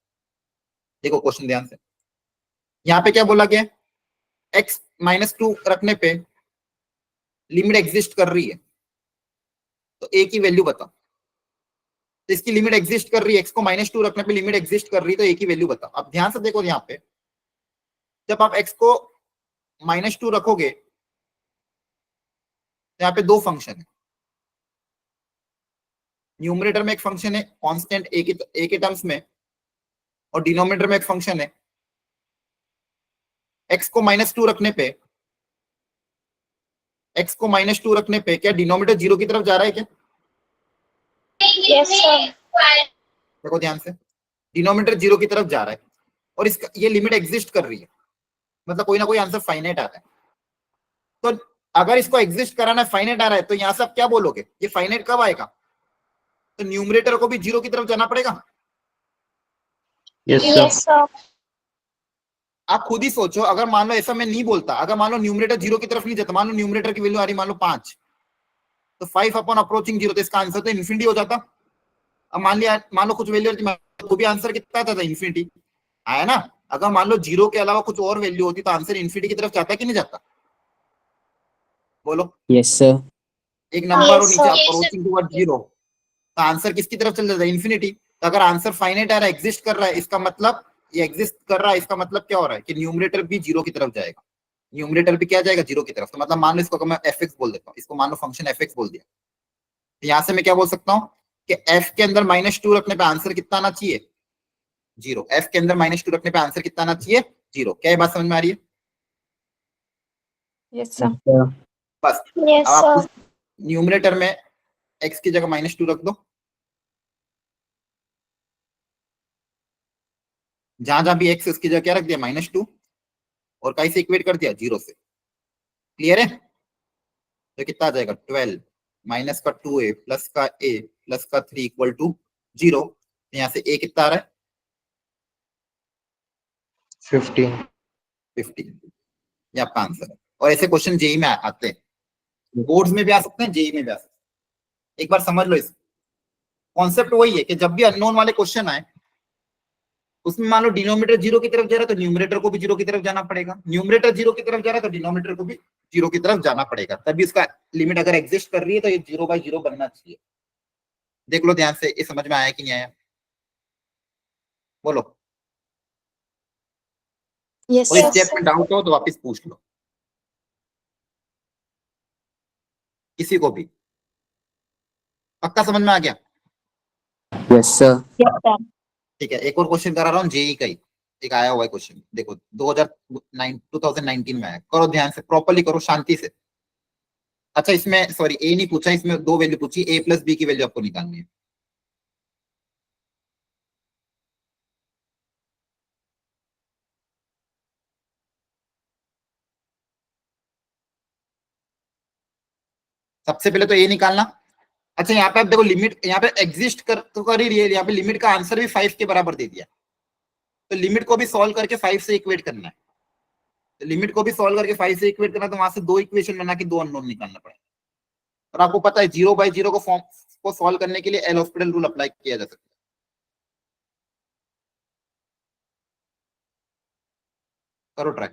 देखो क्वेश्चन ध्यान से, यहाँ पे क्या बोला गया, x-2 रखने पे लिमिट एग्जिस्ट कर रही है, तो ए की वैल्यू बताओ। तो इसकी लिमिट एग्जिस्ट कर रही है, एक्स को -2 रखने पे लिमिट एग्जिस्ट कर रही है, तो ए की वैल्यू बताओ। अब ध्यान से देखो यहाँ पे, जब आप एक्स को -2 रखोगे तो यहाँ पे दो फंक्शन है। न्यूमरेटर में एक फंक्शन है कांस्टेंट ए के टर्म्स में, और डिनोमिनेटर में एक फंक्शन है। एक्स को -2 रखने पे, एक्स को -2 रखने पे क्या डिनोमिनेटर जीरो की तरफ जा रहा है क्या? Yes, sir. देखो ध्यान से, डिनोमिनेटर जीरो की तरफ जा रहा है और इसका ये लिमिट एग्जिस्ट कर रही है, मतलब कोई ना कोई आंसर फाइनाइट आ रहा है। तो अगर इसको एग्जिस्ट कराना फाइनाइट आ रहा है, तो यहां से आप क्या बोलोगे, ये फाइनाइट कब आएगा? तो न्यूमरेटर को भी जीरो की तरफ जाना पड़ेगा। Yes, sir. Yes, sir. आप खुद ही सोचो, अगर मान लो ऐसा मैं नहीं बोलता, अगर मान लो न्यूमरेटर जीरो की तरफ नहीं जाता, मान लो न्यूमरेटर की वैल्यू आ रही मान लो 5, तो 5 अपॉन अप्रोचिंग जीरो, तो इसका आंसर तो इन्फिनिटी हो जाता। अब मान लो कुछ वैल्यू तो भी आंसर कितना आता था, इन्फिनिटी आया ना। अगर मान लो जीरो के अलावा कुछ और वैल्यू होती तो आंसर इन्फिनिटी की तरफ जाता कि नहीं जाता, बोलो। Yes, sir. एक नंबर और Yes, नीचे sir. अप्रोचिंग टुवर्ड जीरो, तो आंसर किसकी तरफ चल जाता है, इन्फिनिटी। तो अगर आंसर फाइनाइट आ रहा है, एग्जिस्ट कर रहा है, इसका मतलब ये एग्जिस्ट कर रहा है, इसका मतलब क्या हो रहा है कि न्यूमरेटर भी जीरो की तरफ जाएगा, न्यूमरेटर भी क्या जाएगा, जीरो की तरफ। तो मतलब मान लो इसको मैं एफ एक्स बोल देता हूँ, इसको मान लो फंक्शन एफ एक्स बोल दिया, तो यहां से मैं क्या बोल सकता हूँ कि एफ के अंदर -2 रखने पे आंसर कितना आना चाहिए, जीरो। एफ के अंदर -2 रखने पे आंसर कितना आना चाहिए, जीरो। क्या ये बात समझ में आ रही है? Yes, Yes, sir. sir. बस। अब Yes, आप sir. न्यूमरेटर में एक्स की जगह -2 रख दो, जहां जहां भी एक्स उसकी जगह क्या रख दिया, -2, और कहीं से इक्वेट कर दिया, जीरो से। क्लियर है? तो कितना आ जाएगा, 12 माइनस का 2a प्लस का a प्लस का 3 इक्वल टू 0। यहाँ से a कितना आ रहा है, 15. 15। ये आपका आंसर है। और ऐसे क्वेश्चन जेई में आते हैं, बोर्ड्स में भी आ सकते हैं, जेई में भी आ सकते हैं। एक बार समझ लो, इस कॉन्सेप्ट वही है कि जब भी अननोन वाले क्वेश्चन आए, उसमें मान लो डिनोमिनेटर जीरो की तरफ जा रहा है तो न्यूमरेटर को भी जीरो की तरफ जाना पड़ेगा, न्यूमरेटर जीरो की तरफ जा रहा है तो डिनोमिनेटर को भी जीरो की तरफ जाना पड़ेगा, तभी उसका लिमिट अगर एग्जिस्ट कर रही है तो ये 0/0 बनना चाहिए। देख लो ध्यान से, ये समझ में आया कि नहीं आया, बोलो। Yes, कोई sir. Yes, step sir. में डाउट हो तो वापस पूछ लो, किसी को भी। पक्का समझ में आ गया? Yes, sir. Yes, sir. ठीक है, एक और क्वेश्चन करा रहा हूँ जेई का ही, एक आया हुआ है क्वेश्चन, देखो 2019 में आया। करो ध्यान से, प्रॉपर्ली करो, शांति से। अच्छा इसमें सॉरी ए नहीं पूछा, इसमें दो वैल्यू पूछी, a प्लस बी की वैल्यू आपको निकालनी है। सबसे पहले तो ये निकालना। अच्छा यहाँ पे आप देखो लिमिट यहाँ पे एग्जिस्ट कर ही रही है, यहाँ पे लिमिट का आंसर भी 5 के बराबर दे दिया, तो लिमिट को भी सॉल्व करके 5 से इक्वेट करना है। तो लिमिट को भी सॉल्व करके 5 से इक्वेट करना है, तो वहां से 2 इक्वेशन बना के 2 अननोन निकालना पड़ेगा। और आपको पता है 0/0 को फॉर्म को सॉल्व करने के लिए एल हॉस्पिटल रूल अप्लाई किया जा सकता है। करो ट्राई।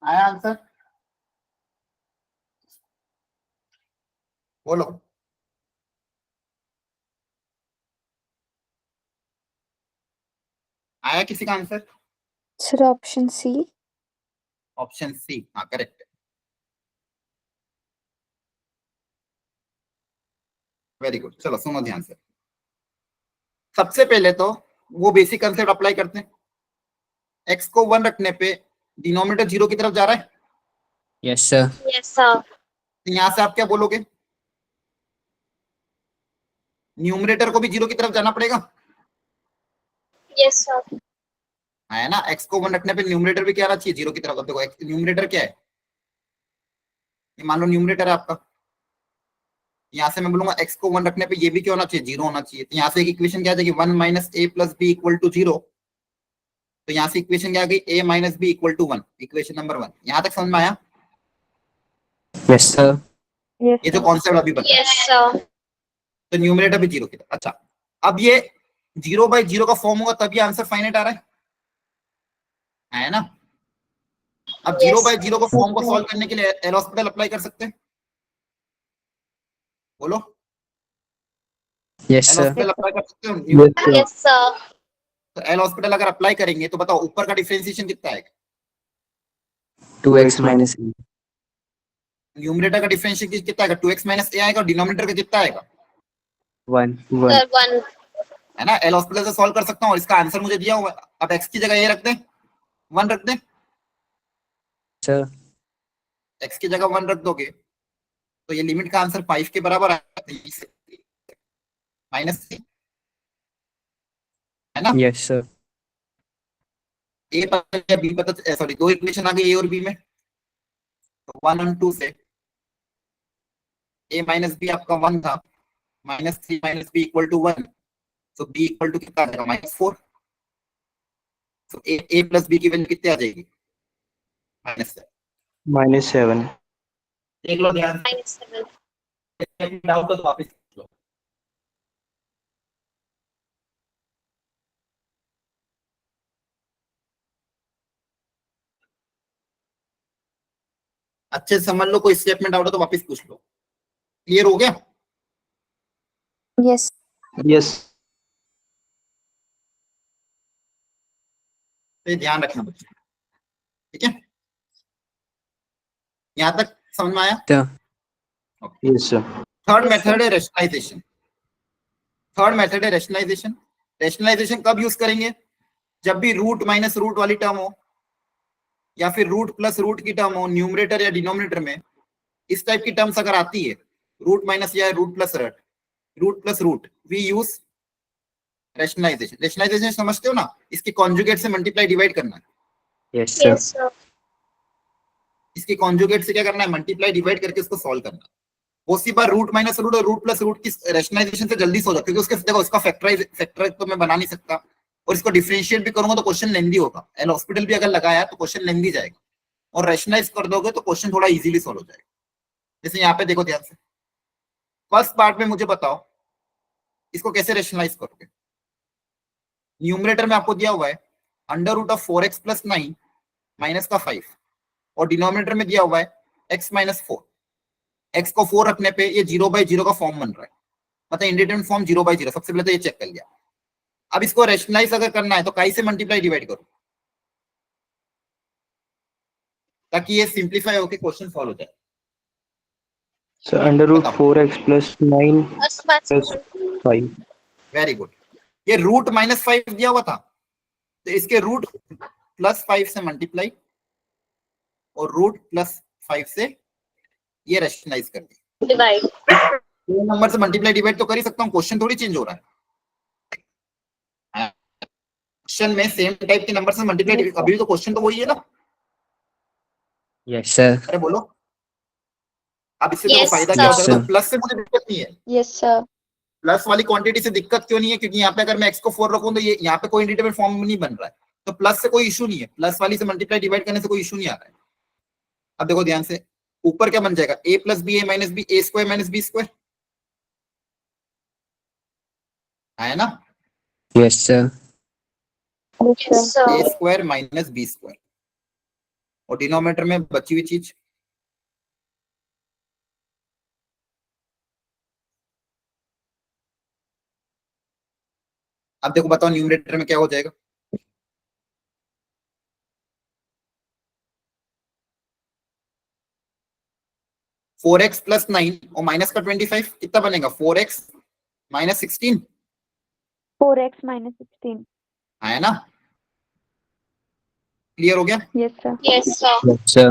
आया आंसर? बोलो। आया किसी का answer? Sir, option C. Option C, हाँ करेक्ट। Very good. चलो सुनो ध्यान से। सबसे पहले तो वो बेसिक कंसेप्ट अप्लाई करते हैं। एक्स को 1 रखने पे डिनोमिनेटर 0 की तरफ जा रहा है, Yes, sir. Yes, sir. तो यहां से आप क्या बोलोगे? न्यूमरेटर को भी 0 की तरफ जाना पड़ेगा, Yes, sir. है ना। एक्स को 1 रखने पे न्यूमरेटर भी क्या आना चाहिए? 0 की तरफ। अब देखो न्यूमरेटर क्या है, ये मान लो न्यूमरेटर है आपका। यहाँ से मैं बोलूंगा एक्स को 1 रखने पे ये भी क्या होना चाहिए? 0 होना चाहिए। तो यहाँ से एक इक्वेशन क्या आ जाएगी? 1 - a + b = 0। तो यहाँ से इक्वेशन क्या आ गई? a - b = 1, equation number 1। यहाँ तक समझ में आया? Yes, sir. Yes, ये जो sir. कॉन्सेप्ट अभी बताया। Yes, sir. तो न्यूमरेटर भी 0 की तरफ। अच्छा, अब ये 0/0 का फॉर्म होगा तभी आंसर फाइनाइट आ रहा है ना। अब Yes. 0/0 को फॉर्म को सॉल्व करने के लिए एल हॉस्पिटल अप्लाई कर सकते हैं? बोलो। Yes, L sir. Hospital apply कर सकते हो? Yes, sir. Yes, sir. तो एल हॉस्पिटल अगर अप्लाई करेंगे तो बताओ ऊपर का डिफरेंशिएशन कितना आएगा? 2x minus a. न्यूमरेटर का डिफरेंशिएशन कितना आएगा? 2x - a आएगा। और डिनोमिनेटर का कितना आएगा? 1. Sir, 1. है ना। एल हॉस्पिटल से सॉल्व कर सकता हूँ और इसका आंसर मुझे दिया हुआ है। अब x की जगह ये रख दें, 1 रख दें। Sir. x की जगह 1 रख दोगे तो ये लिमिट का आंसर 5 के बराबर आता है, -3, है ना। Yes, sir. a पता है, b पता, सॉरी 2 इक्वेशन आ गई a और b में। तो 1 और 2 से a - b आपका 1 था, -3 - b = 1। तो b = कितना आ जाएगा? -4। तो a + b की वैल्यू कितनी आ जाएगी? -7। -7. देख लो ध्यान -7. से, डाउट हो तो वापस पूछ लो। अच्छे से समझ लो, कोई स्टेटमेंट डाउट हो तो वापस पूछ लो। क्लियर हो गया? Yes. Yes. तो ये ध्यान रखना बच्चों, ठीक है। यहां तक समझ में आया? Sir. Yes, sir. Third Yes, method है रेशनलाइजेशन। रेशनलाइजेशन कब यूज करेंगे? जब भी रूट माइनस रूट वाली टर्म हो या फिर रूट प्लस रूट की टर्म हो न्यूमरेटर या डिनोमिनेटर में। इस टाइप की टर्म्स अगर आती है, रूट माइनस या root plus root, we use rationalisation. Rationalisation समझते हो ना? इसके कॉन्जुगेट से मल्टीप्लाई डिवाइड करना है। Yes, sir. Yes, sir. इसके कॉन्जुगेट से क्या करना है? मल्टीप्लाई डिवाइड करके उसको सॉल्व करना है। वो सी बार रूट माइनस रूट और रूट प्लस रूट की रेशनलाइजेशन से जल्दी सॉल्व, क्योंकि उसके देखो इसका फैक्टराइज तो मैं बना नहीं सकता, और इसको डिफरेंशिएट भी करूंगा तो क्वेश्चन लेंदी होगा। एल हॉस्पिटल भी अगर लगाया तो क्वेश्चन लेंदी जाएगा, और रेशनलाइज कर दोगे तो क्वेश्चन थोड़ा इजीली सॉल्व हो जाएगा। जैसे यहाँ पे देखो ध्यान से, फर्स्ट पार्ट में मुझे बताओ इसको कैसे रेशनलाइज करोगे। न्यूमरेटर में आपको दिया हुआ है under root of 4x plus 9 minus का 5, और डिनोमिनेटर में दिया हुआ है x माइनस 4। x को 4 रखने पे ये 0/0 का फॉर्म बन रहा है, मतलब इंडिटरमिनेट फॉर्म 0/0। सबसे पहले तो ये चेक कर लिया। अब इसको रेशनलाइज अगर करना है तो काई से मल्टीप्लाई डिवाइड करो, ताकि ये सिंप्लीफाई होकर क्वेश्चन सॉल्व हो जाए। So under root बताओ। 4x plus 9 plus 5. Very good. ये रूट माइनस 5 दिया हुआ था, तो इसके रूट प्लस 5 से मल्टीप्लाई और रूट प्लस 5 से ये रेशनलाइज कर दी। डिवाइड। दो नंबर से मल्टीप्लाई डिवाइड तो कर ही सकता हूँ, क्वेश्चन थोड़ी चेंज हो रहा है। क्वेश्चन में सेम टाइप के नंबर से मल्टीप्लाई, अभी तो क्वेश्चन तो वही है ना। Yes, sir. अरे बोलो। अब इससे देखो Yes, फायदा क्या होता है, sir. तो प्लस से मुझे दिक्कत नहीं है। Yes, sir. प्लस वाली क्वांटिटी से दिक्कत क्यों नहीं है, क्योंकि यहाँ पे अगर मैं x को 4 रखूं तो ये यहाँ पे कोई इंडिटरमिनेट फॉर्म नहीं बन रहा है, तो प्लस से कोई इशू नहीं है। प्लस वाली से मल्टीप्लाई डिवाइड करने से कोई इशू नहीं आ रहा है। अब देखो ध्यान से, ऊपर क्या बन जाएगा, a plus B A minus B, A square minus B square, है ना। Yes, sir. Yes, sir. A square minus B square, और डिनोमिनेटर में बची हुई चीज अब देखो बताओ न्यूमरेटर में क्या हो जाएगा। फोर एक्स प्लस 9 और माइनस का 25 कितना बनेगा, 4x माइनस 16, 4x minus 16. है ना। क्लियर हो गया। Yes, sir. Yes, sir. Yes, sir.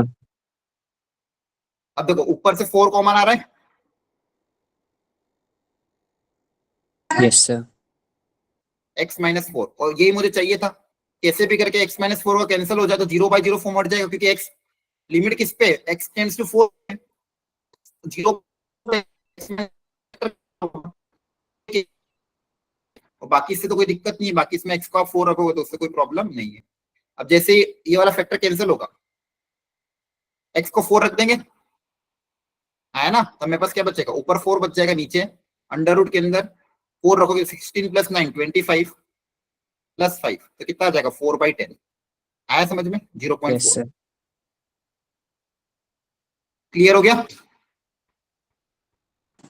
अब देखो ऊपर से 4 कॉमन आ रहा है, Yes, sir. x माइनस 4, और यही मुझे चाहिए था। कैसे भी करके x माइनस 4 का कैंसिल हो जाए तो 0/0 फॉर्म हट जाएगा, क्योंकि x लिमिट किस पे, x टेंड्स टू 4, 0 और बाकी से तो कोई दिक्कत नहीं है। बाकी इसमें x को आप 4 रखोगे तो उससे कोई प्रॉब्लम नहीं है। अब जैसे ये वाला फैक्टर कैंसिल होगा, x को 4 रख देंगे, है ना, तो मेरे पास क्या बचेगा, ऊपर 4 बच जाएगा, नीचे अंडर रूट के अंदर 4 रखोगे, 16 प्लस 9 25 प्लस 5 तो कितना आ जाएगा, 4/10। आया समझ में, Yes, 0.4। sir. क्लियर हो गया।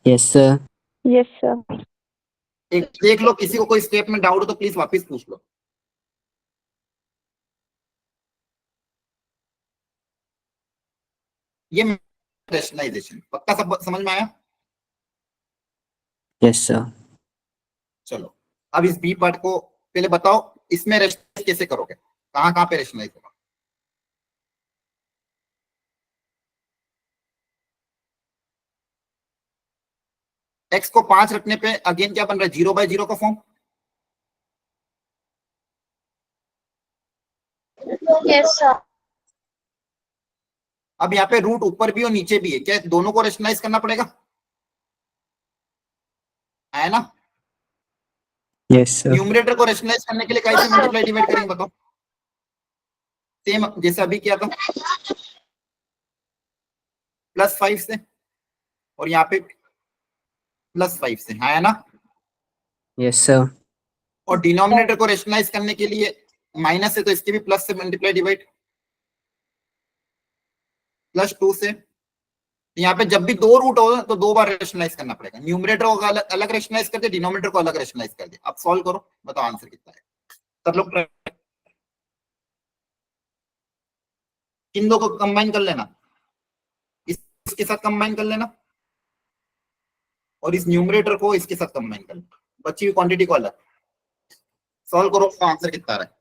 Yes, sir. Yes, sir. एक देख लो, किसी को कोई स्टेप में डाउट हो तो प्लीज वापस पूछ लो। ये रैशनलाइजेशन पक्का सब समझ में आया। Yes, sir. चलो अब इस बी पार्ट को पहले बताओ, इसमें रैशनलाइज कैसे करोगे, कहां कहां पे रैशनलाइज होगा। x को 5 रखने पे अगेन क्या बन रहा है, 0/0 का फॉर्म। Yes, sir. अब यहाँ पे रूट ऊपर भी और नीचे भी है, क्या दोनों को रैशनलाइज करना पड़ेगा, है ना। Yes, sir. न्यूमरेटर को रैशनलाइज करने के लिए कैसे मल्टीप्लाई डिवाइड करेंगे बताओ। सेम जैसे अभी किया था, +5 से, और यहाँ पे +5 से, है ना। Yes, sir. और डिनोमिनेटर को रैशनलाइज करने के लिए माइनस है, तो इसके भी प्लस से मल्टीप्लाई डिवाइड, +2 से। यहाँ पे जब भी दो रूट हो तो 2 बार रैशनलाइज करना पड़ेगा। न्यूमरेटर को अलग रैशनलाइज कर दिया, डिनोमिनेटर को अलग रैशनलाइज कर दिया। अब सॉल्व करो, बताओ आंसर कितना है। सब लोग इन दो को कंबाइन कर लेना, इसके साथ कंबाइन कर लेना, और इस न्यूमरेटर को इसके साथ कंबाइन कर लेना, बची हुई क्वांटिटी को अलग। सॉल्व करो, तो आंसर कितना आ रहा है।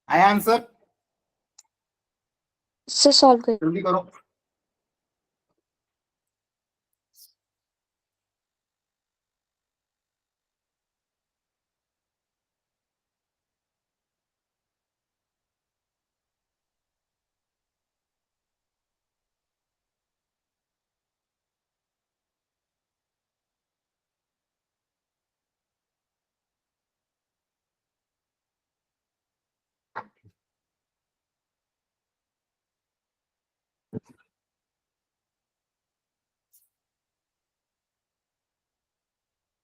आया आंसर? सर सॉल्व कर जल्दी करो।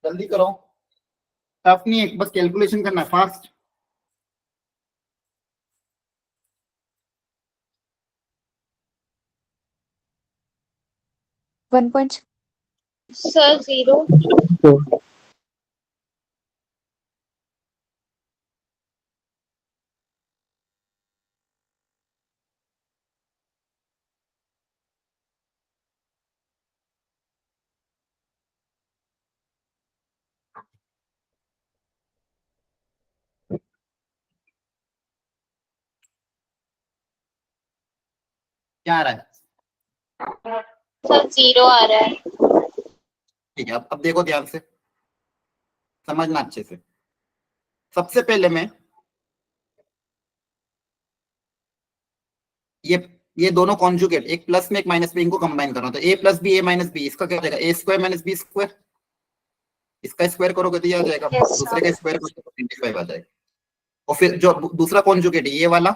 जल्दी करो, टफ नहीं है, बस कैलकुलेशन करना है फास्ट। One point sir 0. क्या आ रहा है? सर 0 आ रहा है. ठीक है, अब देखो ध्यान से, समझना अच्छे से। सबसे पहले मैं ये दोनों कॉन्जुगेट, एक प्लस में एक माइनस में, इनको कंबाइन कर रहा हूं। तो ए plus B, A minus B, इसका क्या हो जाएगा? ए स्क्वायर माइनस बी स्क्वायर। इसका स्क्वायर करोगे तो ये आ जाएगा, Yes, sir. दूसरे का स्क्वायर करोगे तो 25 आ जाएगा। और फिर जो दूसरा कॉन्जुगेट है ये वाला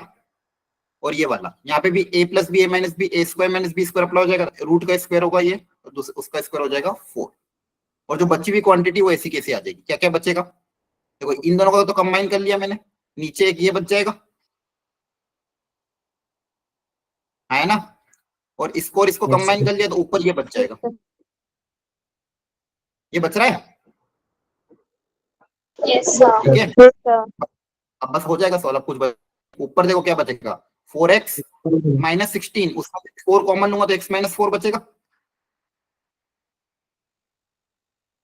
और ये वाला, यहाँ पे भी A plus B, A minus B, A square minus B square apply हो जाएगा। रूट का स्क्वायर होगा ये, और उसका स्क्वायर हो जाएगा 4। और जो बची हुई क्वांटिटी वो ऐसी कैसे आ जाएगी? क्या क्या बचेगा? देखो, इन दोनों को तो कंबाइन कर लिया मैंने, नीचे एक ये बच जाएगा, है ना? और इसको Yes, कंबाइन sir. कर लिया तो ऊपर ये बच जाएगा। ये बच रहा है, Yes, sir. ठीक है? यस सर अब बस हो जाएगा सॉल्व। अब कुछ ऊपर देखो क्या बचेगा, 4x माइनस 16, उसका 4 कॉमन लूंगा तो x माइनस 4 बचेगा।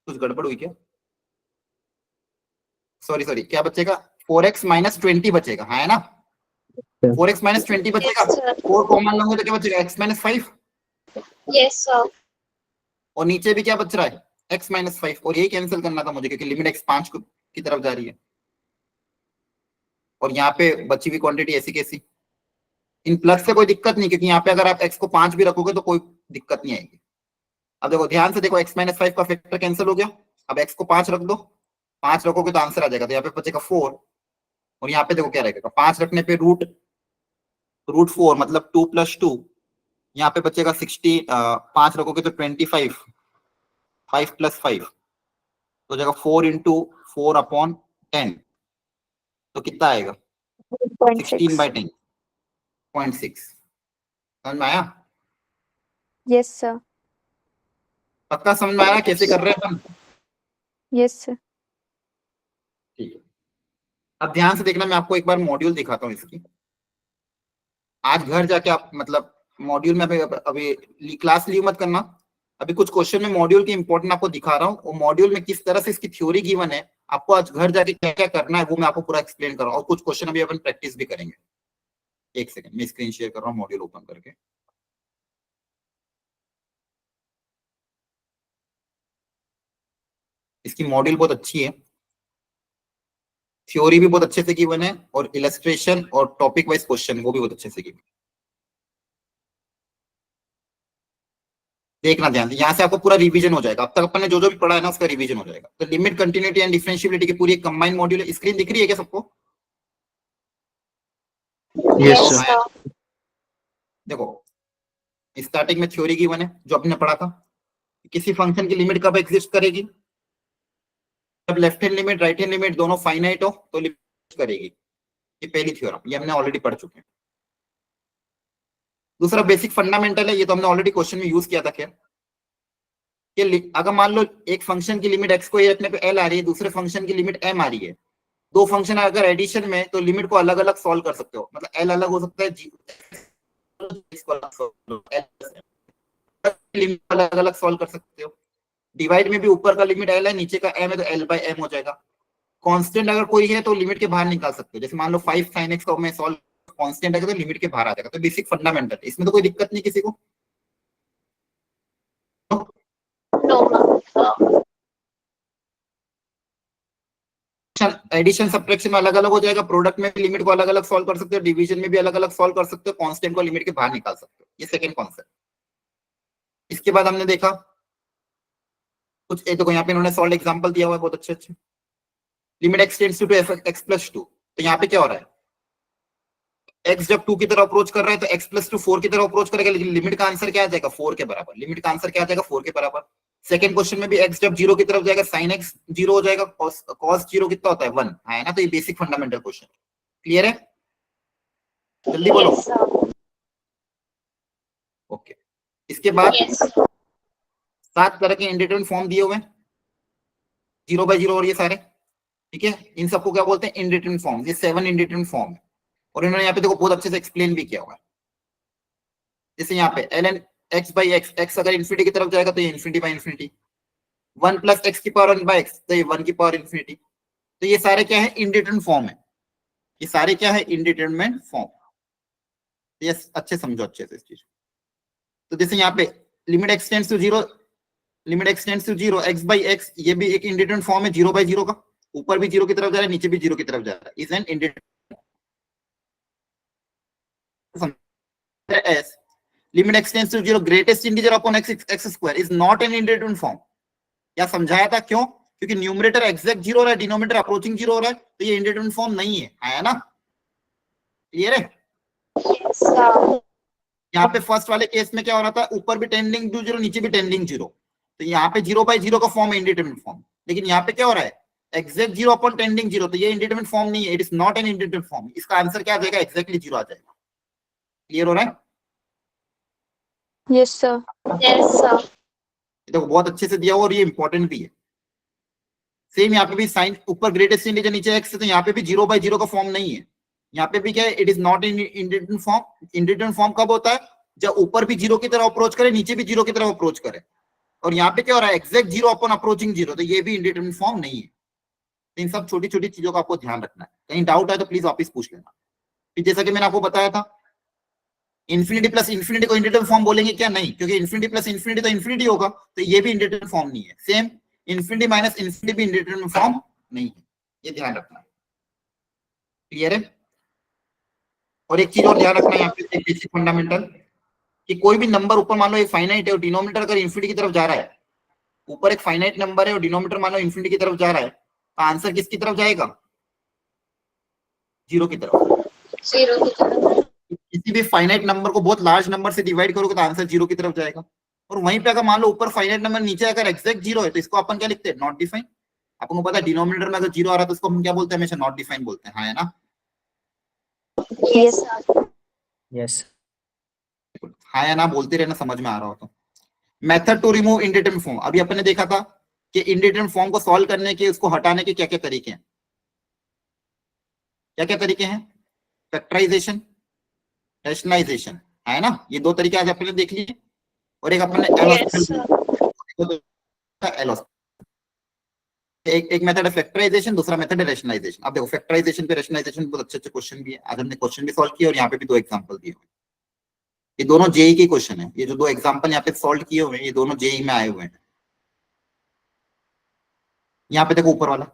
कुछ गड़बड़ हुई क्या? सॉरी सॉरी, क्या बचेगा? 4x माइनस 20 बचेगा, है ना? 4x माइनस 20 बचेगा। Yes, sir. 4 कॉमन लूंगा तो क्या बचेगा? x minus 5। Yes, sir. और नीचे भी क्या बच रहा है? x minus 5। और यही कैंसिल करना था मुझे, क्योंकि लिमिट x 5 की तरफ जा रही है। और यहाँ पे बची हुई क्वांटिटी ऐसी कैसी? इन प्लस से कोई दिक्कत नहीं, क्योंकि यहाँ पे अगर आप x को 5 भी रखोगे तो कोई दिक्कत नहीं आएगी। अब देखो ध्यान से देखो, x माइनस 5 का फैक्टर कैंसिल हो गया। अब x को 5 रख दो, 5 रखोगे तो आंसर आ जाएगा। तो यहाँ पे बचेगा 4। और यहाँ पे देखो क्या रहेगा, 5 रखने पे रूट 4 मतलब 2 + 2। यहाँ पे बचेगा 60, 5 रखोगे तो 25, 5 + 5 तो जाएगा 4 × 4/10। तो कितना आएगा? 16/10, 0.6। समझ में आया? यस सर पक्का समझ में आया कैसे कर रहे हैं अपन? यस सर ठीक है, अब ध्यान से देखना, मैं आपको एक बार मॉड्यूल दिखाता हूँ इसकी। आज घर जाके आप मतलब मॉड्यूल में अभी क्लास लीव मत करना। अभी कुछ क्वेश्चन में मॉड्यूल की इंपॉर्टेंट आपको दिखा रहा हूँ, और मॉड्यूल में किस तरह से इसकी थ्योरी गिवन है, आपको आज घर जाके क्या क्या करना है वो मैं आपको पूरा एक्सप्लेन कर रहा हूँ। और कुछ क्वेश्चन अभी अपन प्रैक्टिस भी करेंगे। एक सेकंड, मैं स्क्रीन शेयर कर रहा हूँ मॉड्यूल ओपन करके। इसकी मॉड्यूल बहुत अच्छी है, थ्योरी भी बहुत अच्छे से गिवन है, और इलस्ट्रेशन और टॉपिक वाइज क्वेश्चन वो भी बहुत अच्छे से गिवन। देखना ध्यान से, यहाँ से आपको पूरा रिवीजन हो जाएगा। अब तक अपन ने जो जो भी पढ़ा है ना उसका रिवीजन हो जाएगा। तो लिमिट, कंटिन्यूटी एंड डिफरेंशिएबिलिटी की पूरी एक कंबाइंड मॉड्यूल है। स्क्रीन दिख रही है क्या सबको? Yes, Yes, sir. sir. देखो, स्टार्टिंग में थ्योरी गिवन है जो आपने पढ़ा था, किसी फंक्शन की लिमिट कब एग्जिस्ट करेगी? जब left hand limit right hand limit दोनों फाइनाइट हो तो लिमिट करेगी। ये पहली थ्योरम, ये हमने ऑलरेडी पढ़ चुके हैं। दूसरा बेसिक फंडामेंटल है, ये तो हमने ऑलरेडी क्वेश्चन में यूज किया था। क्या कि अगर मान लो एक फंक्शन की लिमिट x को a रखने पे l आ रही है, दूसरे फंक्शन की लिमिट m आ रही है, दो फंक्शन अगर एडिशन में, तो लिमिट को अलग अलग सॉल्व कर सकते हो। मतलब l अलग हो सकता है, लिमिट अलग अलग सॉल्व कर सकते हो। डिवाइड में भी ऊपर का लिमिट l है, नीचे का m है, तो l/m हो जाएगा। कांस्टेंट अगर कोई है तो लिमिट के बाहर निकाल सकते हो। जैसे मान लो 5 sin x को मैं सॉल्व कांस्टेंट है तो लिमिट के बाहर आ जाएगा। तो बेसिक फंडामेंटल, इसमें तो कोई दिक्कत नहीं किसी को। नो एडिशन सब्ट्रैक्शन में अलग अलग हो जाएगा, प्रोडक्ट में भी लिमिट को अलग अलग सॉल्व कर सकते हो, डिवीजन में भी अलग अलग सॉल्व कर सकते हो, कांस्टेंट को लिमिट के बाहर निकाल सकते हो। ये सेकंड कॉन्सेप्ट। इसके बाद हमने देखा कुछ देखो यहाँ पे इन्होंने सॉल्व एग्जांपल दिया हुआ है बहुत अच्छे अच्छे। Limit x tends to x + 2, तो यहाँ पे क्या हो रहा है, x जब 2 की तरफ अप्रोच कर रहा है तो x + 2 4 की तरफ अप्रोच करेगा, लेकिन लिमिट का आंसर क्या आ जाएगा 4 के बराबर। लिमिट का आंसर क्या आ जाएगा 4 के बराबर। सेकंड क्वेश्चन में भी x जब 0 की तरफ जाएगा sin x 0 हो जाएगा, cos 0 कितना होता है 1, है ना। तो ये बेसिक फंडामेंटल क्वेश्चन क्लियर है, जल्दी बोलो। ओके, इसके बाद 7 तरह के इंडिटरमिनेट फॉर्म दिए हुए हैं, 0/0 और ये सारे, ठीक है। इन सबको क्या बोलते हैं इंडिटरमिनेट फॉर्म। ये 7 इंडिटरमिनेट फॉर्म है और इन्होंने यहाँ पे देखो बहुत अच्छे से एक्सप्लेन भी किया हुआ है। जैसे यहाँ पे ln x/x, x अगर इन्फिनिटी की तरफ जाएगा तो ये इन्फिनिटी 1 + x⁻1/x, तो ये 1⁻∞। तो ये सारे क्या है इंडिटरमिनेट फॉर्म है, ये सारे क्या है इंडिटरमिनेट फॉर्म। ये अच्छे समझो अच्छे से इस चीज। तो जैसे यहाँ पे limit x tends to 0 x/x, ये भी एक इंडिटरमिनेट फॉर्म है 0/0 का। ऊपर भी 0 की तरफ जा रहा है, नीचे भी 0 की तरफ जा रहा है, is an indeterminate. as limit x tends to 0 greatest integer upon x square is not an indeterminate form। क्या समझाया था, क्यों? क्योंकि न्यूमरेटर एग्जैक्ट 0 हो रहा है, डिनोमिनेटर अप्रोचिंग 0 हो रहा है, तो ये इंडिटरमिनेट फॉर्म नहीं है, आया ना, क्लियर है। यहाँ पे फर्स्ट वाले केस में क्या हो रहा था, ऊपर भी टेंडिंग टू 0 नीचे भी टेंडिंग 0, तो यहाँ पे 0/0 का फॉर्म है इंडिटरमिनेट फॉर्म। लेकिन यहाँ पे क्या हो रहा है एग्जैक्ट 0 अपॉन टेंडिंग 0, तो ये इंडिटरमिनेट फॉर्म नहीं है, it is not an indeterminate form. इसका आंसर क्या आ जाएगा एग्जैक्टली 0 आ जाएगा। क्लियर हो रहा है? Yes, sir. देखो बहुत अच्छे से दिया हुआ और ये इंपॉर्टेंट भी है। सेम यहाँ पे भी साइन ऊपर ग्रेटेस्ट इंटीजर नीचे x, तो यहाँ पे भी 0/0 का फॉर्म नहीं है। यहाँ पे भी क्या है it is not in indeterminate form. Indeterminate form कब होता है, जब ऊपर भी 0 की तरफ अप्रोच करे, नीचे भी 0 की तरफ अप्रोच करे। और यहाँ पे क्या हो रहा है एग्जैक्ट 0 अपॉन अप्रोचिंग 0, तो ये भी इंडिटरमिनेट फॉर्म नहीं है। इन सब छोटी छोटी चीजों का आपको ध्यान रखना है, कहीं डाउट है तो प्लीज वापिस पूछ लेना। फिर जैसा कि मैंने आपको बताया था इन्फिनिटी प्लस इन्फिनिटी को इंडिटरमिनेट फॉर्म बोलेंगे क्या, नहीं, क्योंकि इन्फिनिटी प्लस इन्फिनिटी तो इन्फिनिटी होगा, तो ये भी इंडिटरमिनेट फॉर्म नहीं है। सेम इन्फिनिटी माइनस इन्फिनिटी भी इंडिटरमिनेट फॉर्म नहीं है, ये ध्यान रखना है। क्लियर है? और एक चीज और ध्यान रखना है यहाँ पे एक बेसिक फंडामेंटल, कि कोई भी नंबर ऊपर मान लो एक फाइनाइट है और डिनोमिनेटर अगर इन्फिनिटी की तरफ जा रहा है, ऊपर एक फाइनाइट नंबर है और डिनोमिनेटर मान लो इन्फिनिटी की तरफ जा रहा है, तो आंसर किसकी तरफ जाएगा 0 की तरफ। किसी भी फाइनाइट नंबर को बहुत लार्ज नंबर से डिवाइड करोगे तो आंसर 0 की तरफ जाएगा। और वहीं पे अगर मान लो ऊपर फाइनाइट नंबर नीचे अगर एग्जैक्ट 0 है तो इसको अपन क्या लिखते हैं नॉट डिफाइन। आपको पता है डिनोमिनेटर में अगर 0 आ रहा है तो इसको हम क्या बोलते हैं हमेशा नॉट डिफाइन बोलते हैं, हाँ है ना। Yes. Yes. हाँ या ना बोलते रहना समझ में आ रहा हो तो। Method to remove indeterminate form, अभी अपन ने देखा था कि इंडिटरमिनेट फॉर्म को सॉल्व करने के उसको हटाने के क्या क्या तरीके हैं, क्या क्या तरीके हैं, फैक्टराइजेशन रैशनलाइजेशन, है ना। ये दो तरीके आज अपन ने देख लिए और एक अपन ने एक मेथड है फैक्टराइजेशन, दूसरा मेथड है रैशनलाइजेशन। अब देखो फैक्टराइजेशन पे रैशनलाइजेशन बहुत अच्छे अच्छे क्वेश्चन भी है, आज हमने क्वेश्चन भी सॉल्व किए और यहाँ पे भी 2 एग्जांपल दिए हुए। ये दोनों जेई के क्वेश्चन है, ये जो 2 एग्जांपल यहाँ पे सॉल्व किए हुए हैं ये दोनों जेई में आए हुए हैं। यहाँ पे देखो ऊपर वाला,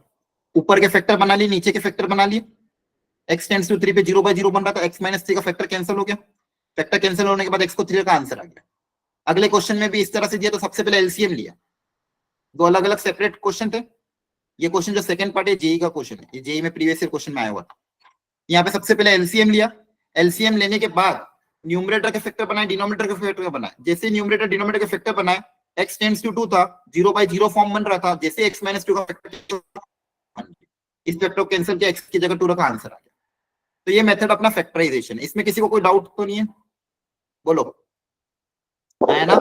ऊपर के फैक्टर बना लिए नीचे के फैक्टर बना लिए। x टेंड्स टू 3 पे 0/0 बन रहा था, x - 3 का फैक्टर कैंसिल हो गया, फैक्टर कैंसिल होने के बाद x को 3 का आंसर आ गया। अगले क्वेश्चन में भी इस तरह से दिया, तो सबसे पहले एलसीएम लिया, 2 अलग अलग सेपरेट क्वेश्चन थे। ये क्वेश्चन जो सेकंड पार्ट है जेई का क्वेश्चन है, ये जेई में प्रीवियस ईयर क्वेश्चन में आया हुआ था। यहाँ पे सबसे पहले एलसीएम लिया, एलसीएम लेने के बाद न्यूमरेटर के फैक्टर बनाए, डिनोमिनेटर के फैक्टर बनाए। जैसे न्यूमरेटर डिनोमिनेटर के फैक्टर बनाए, x टेंड्स टू 2 था, 0/0 फॉर्म बन रहा था, जैसे x - 2 का फैक्टर इस फैक्टर को कैंसिल किया, x की जगह 2 रखा, आंसर आ गया। तो ये मेथड अपना फैक्टराइजेशन है, इसमें किसी को कोई डाउट तो नहीं है, बोलो, है ना।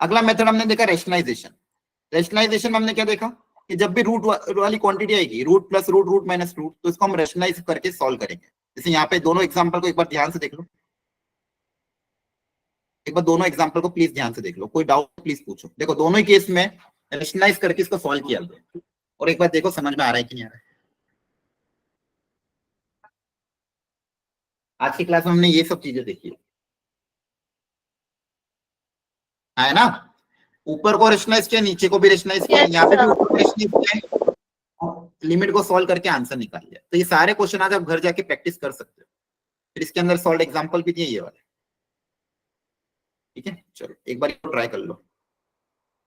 अगला मेथड हमने देखा रैशनलाइजेशन। रैशनलाइजेशन में हमने क्या देखा कि जब भी रूट वाली क्वांटिटी आएगी, root plus root, root minus root, तो इसको हम रैशनलाइज करके सॉल्व करेंगे। जैसे यहाँ पे दोनों एग्जांपल को एक बार ध्यान से देख लो, एक बार दोनों एग्जांपल को प्लीज ध्यान से देख लो, कोई डाउट प्लीज पूछो। देखो दोनों ही केस में रैशनलाइज करके इसको सॉल्व किया गया। और एक बार देखो समझ में आ रहा है कि नहीं आ रहा है। आज की क्लास में हमने ये सब चीजें देखी है ना। ऊपर को रेशनलाइज किया, नीचे को भी रेशनलाइज किया, Yes, यहाँ पे भी sir. ऊपर को रेशनलाइज किया, लिमिट को सॉल्व करके आंसर निकाल लिया। तो ये सारे क्वेश्चन आज आप घर जाके प्रैक्टिस कर सकते हो। फिर इसके अंदर सॉल्व एग्जांपल भी दिए ये वाले। ठीक है, चलो एक बार ट्राई कर लो।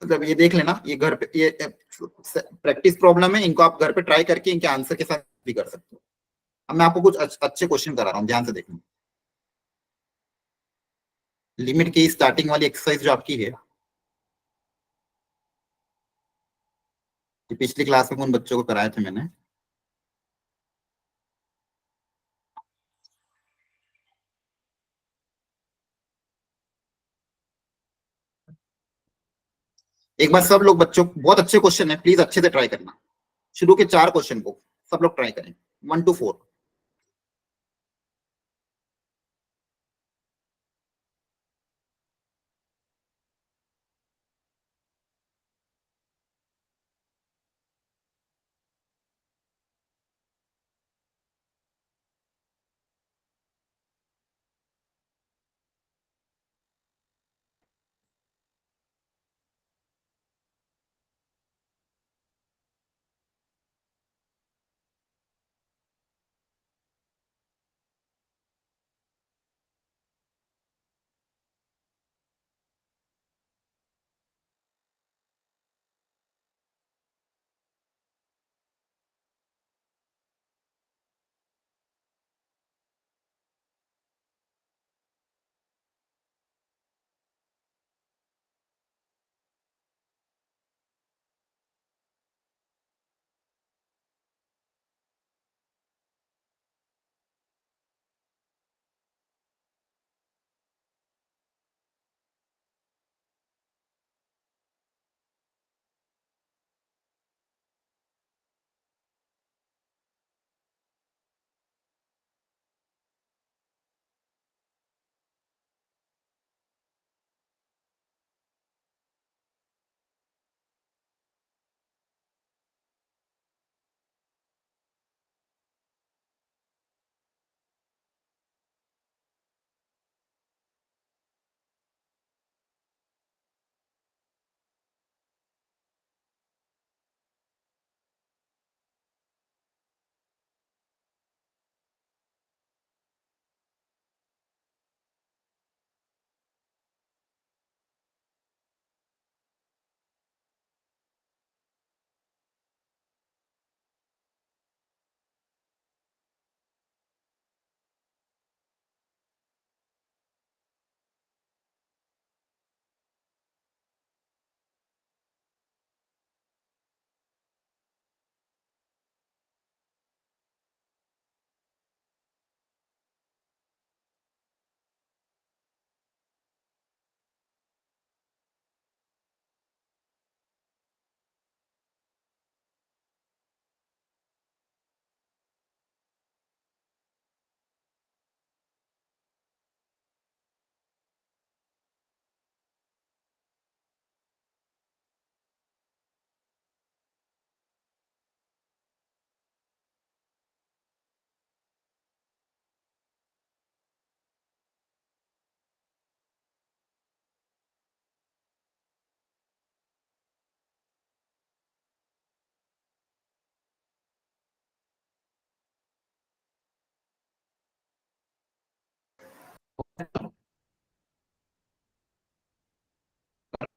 मतलब ये देख लेना, ये घर पे ये प्रैक्टिस प्रॉब्लम है, इनको आप घर पे ट्राई करके इनके आंसर के साथ भी कर सकते हो। अब मैं आपको कुछ अच्छे क्वेश्चन करा रहा हूँ, ध्यान से देखना। लिमिट की स्टार्टिंग वाली एक्सरसाइज जो आपकी है, पिछली क्लास में उन बच्चों को कराए थे मैंने। एक बार सब लोग बच्चों, बहुत अच्छे क्वेश्चन है, प्लीज अच्छे से ट्राई करना। शुरू के 4 क्वेश्चन को सब लोग ट्राई करें, 1 to 4।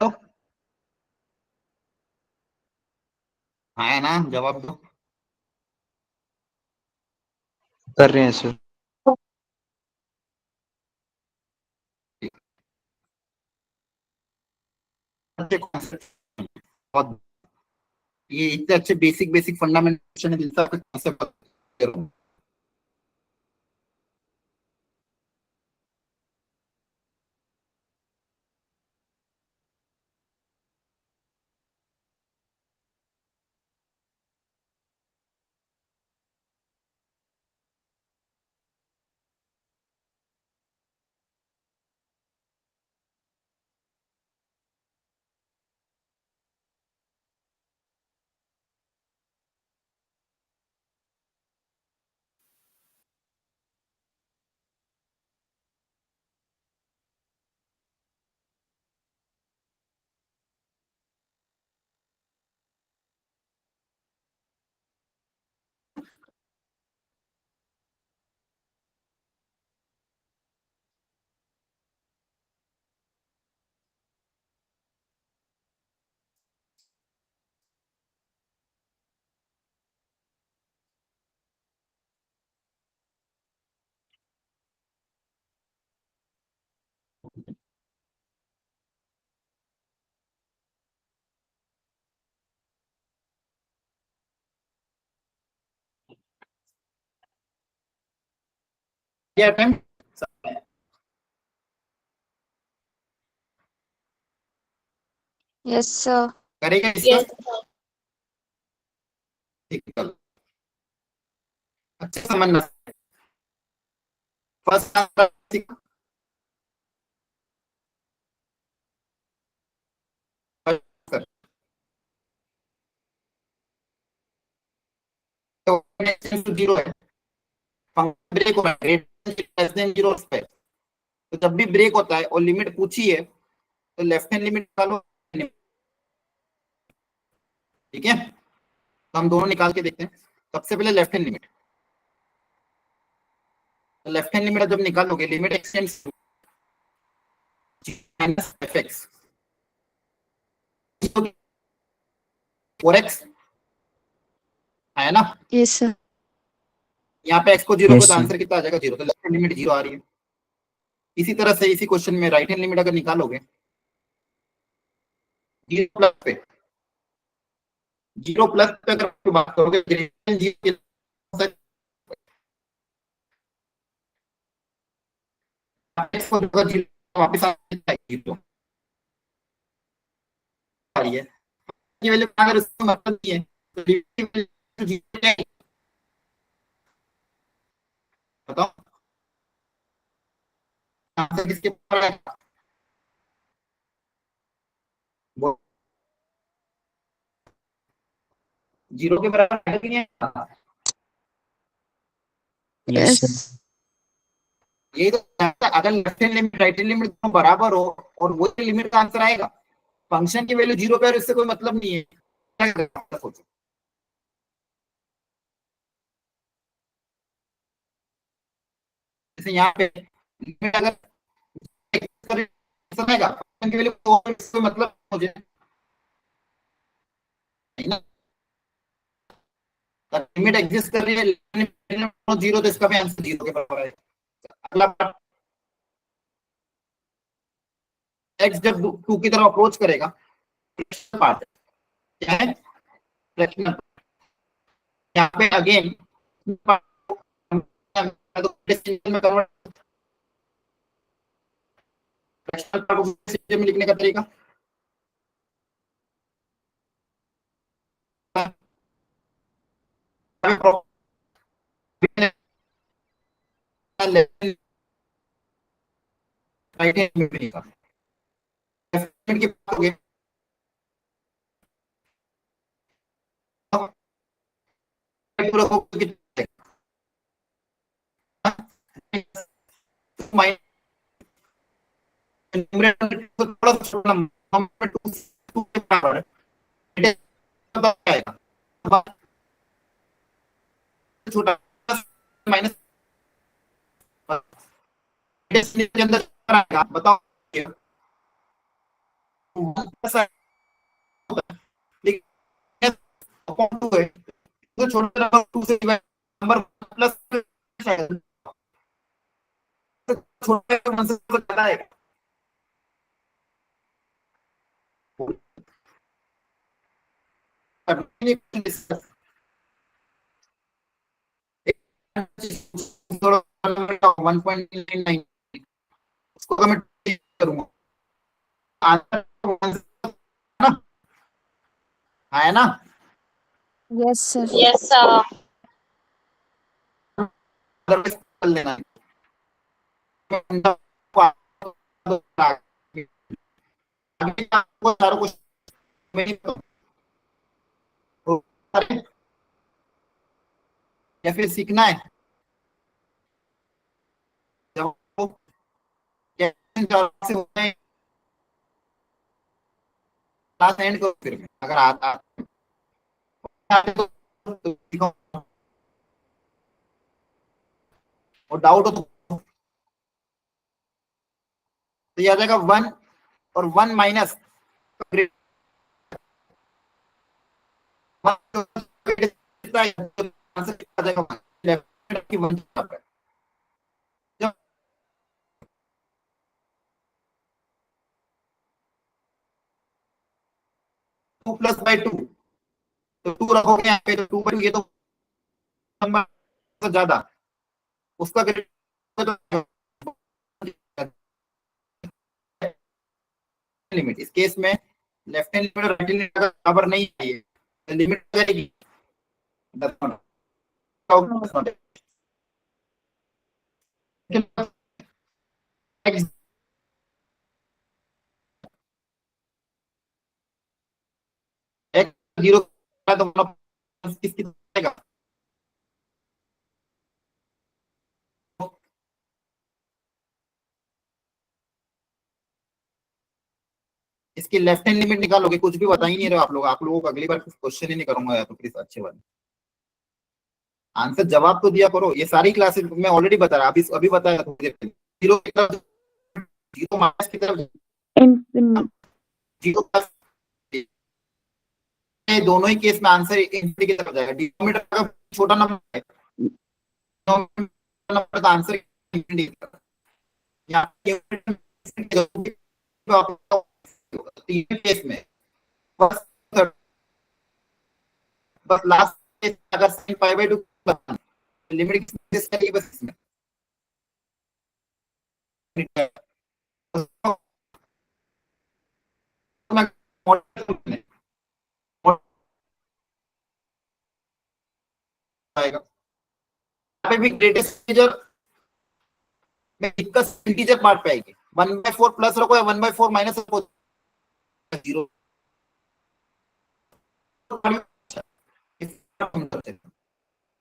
तो हाँ है ना, जवाब दो। कर रहे हैं सर। बहुत, ये इतने अच्छे बेसिक बेसिक फंडामेंटल है, जिनसे आपका concept क्या अटेम्प्ट? Yes, sir. करेगा इसका? Yes, sir. ठीक, चलो अच्छे समझना। फर्स्ट तो जीरो है, ब्रेक हो रहा है लेस देन जीरो पे, तो जब भी ब्रेक होता है और लिमिट पूछी है तो लेफ्ट हैंड लिमिट निकालो। ठीक है, तो हम दोनों निकाल के देखते हैं। सबसे पहले लेफ्ट हैंड लिमिट, तो लेफ्ट हैंड लिमिट जब निकालोगे, limit x tends minus F x 4x है ना। Yes, sir. यहाँ पे x को जीरो Yes, को तो sir. आंसर कितना आ जाएगा? जीरो, तो लेफ्ट हैंड लिमिट जीरो आ रही है। इसी तरह से इसी क्वेश्चन में राइट हैंड लिमिट अगर निकालोगे जीरो प्लस पे, जीरो प्लस पे अगर बात करोगे वापिस आ रही है, की वैल्यू अगर उसका मतलब नहीं है तो बताओ आंसर किसके बराबर है? वो जीरो के बराबर है कि नहीं है? Yes, sir. Yes. यही तो, अगर left hand limit right hand limit दोनों बराबर हो और वो लिमिट का आंसर आएगा। फंक्शन की वैल्यू जीरो पे और इससे कोई मतलब नहीं है। क्या करें? सोचो, जैसे यहाँ पे लिमिट अगर आएगा, फंक्शन की वैल्यू कोई मतलब मुझे नहीं ना, लिमिट एग्जिस्ट कर रही है जीरो, तो इसका भी आंसर जीरो के बराबर है। अगला एक्स जब टू की तरफ अप्रोच करेगा, पार्ट क्या है? फ्रैक्शनल। यहाँ पे अगेन में कन्वर्ट, फ्रैक्शनल पार्ट को में लिखने का तरीका राइट हैंड में लिखा, लेफ्ट हैंड की बात हो गई माइनस थोड़ा सा छोटा नंबर टू के बराबर है, आएगा छोटा माइनस के अंदर आएगा, बताओ तो छोटा नंबर टू से नंबर प्लस छोटे से ज्यादा है। थोड़ा 1.99 उसको मैं करूंगा ना, है ना। Yes, sir. Yes, sir. Otherwise कर लेना, आपको सारा कुछ या फिर सीखना है जब से होते हैं क्लास एंड करो, फिर अगर आता तो और डाउट हो तो ये आ जाएगा 1 और 1 minus two plus by two, तो टू रखोगे यहाँ पे तो टू बाई टू, ये तो नंबर ज्यादा उसका लिमिट, इस केस में लेफ्ट हैंड लिमिट और राइट हैंड लिमिट बराबर नहीं है, लिमिट करेगी x 0 तो किसकी जाएगा, इसकी लेफ्ट हैंड लिमिट निकालोगे, कुछ भी बता ही नहीं रहे आप लोगों को अगली बार क्वेश्चन ही नहीं करूंगा या तो प्लीज अच्छे वाले आंसर जवाब तो दिया करो। ये सारी क्लासेस में ऑलरेडी बता रहा, अभी बताया जीरो की तरफ, जीरो माइनस की तरफ, जीरो प्लस, दोनों ही केस में आंसर इंफिनिटी की तरफ जाएगा। डिनोमिनेटर का छोटा नंबर है, नंबर का आंसर इंफिनिटी की तरफ। तीन केस में बस लास्ट केस अगर sin पाई बाय 2 लिमिट किस करेगी बस इसमें आएगा। यहाँ पे भी ग्रेटेस्ट इंटीजर में दिक्कत इंटीजर पार्ट पे आएगी। 1/4 प्लस रखो या 1/4 माइनस रखो, 0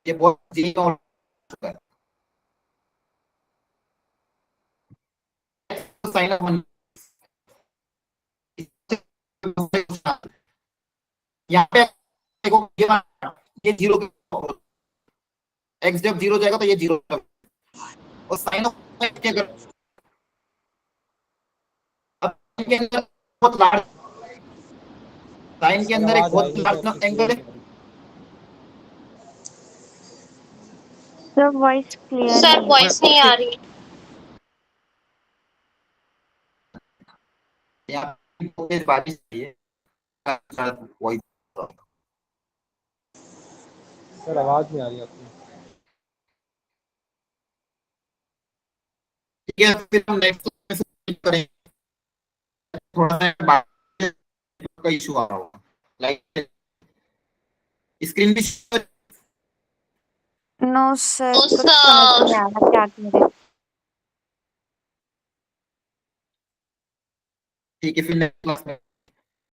ये बहुत साइन ऑफ 1 यहाँ पे देखो ये 0 x जब 0 जाएगा तो ये 0 और साइन ऑफ क्या कर के अंदर बहुत लार्ज, साइन के अंदर एक बहुत लार्ज एंगल है। Sir voice clear sir voice नहीं आ रही। यहाँ पे बारिश है, वॉइस सर आवाज नहीं आ रही आपकी। ठीक है, फिर हम नेक्स्ट करेंगे। थोड़ा सा का इशू आ रहा होगा, लाइक स्क्रीन भी नो सर No, कुछ sir. समझ नहीं आ रहा क्या कह रहे। ठीक है, फिर नेक्स्ट क्लास में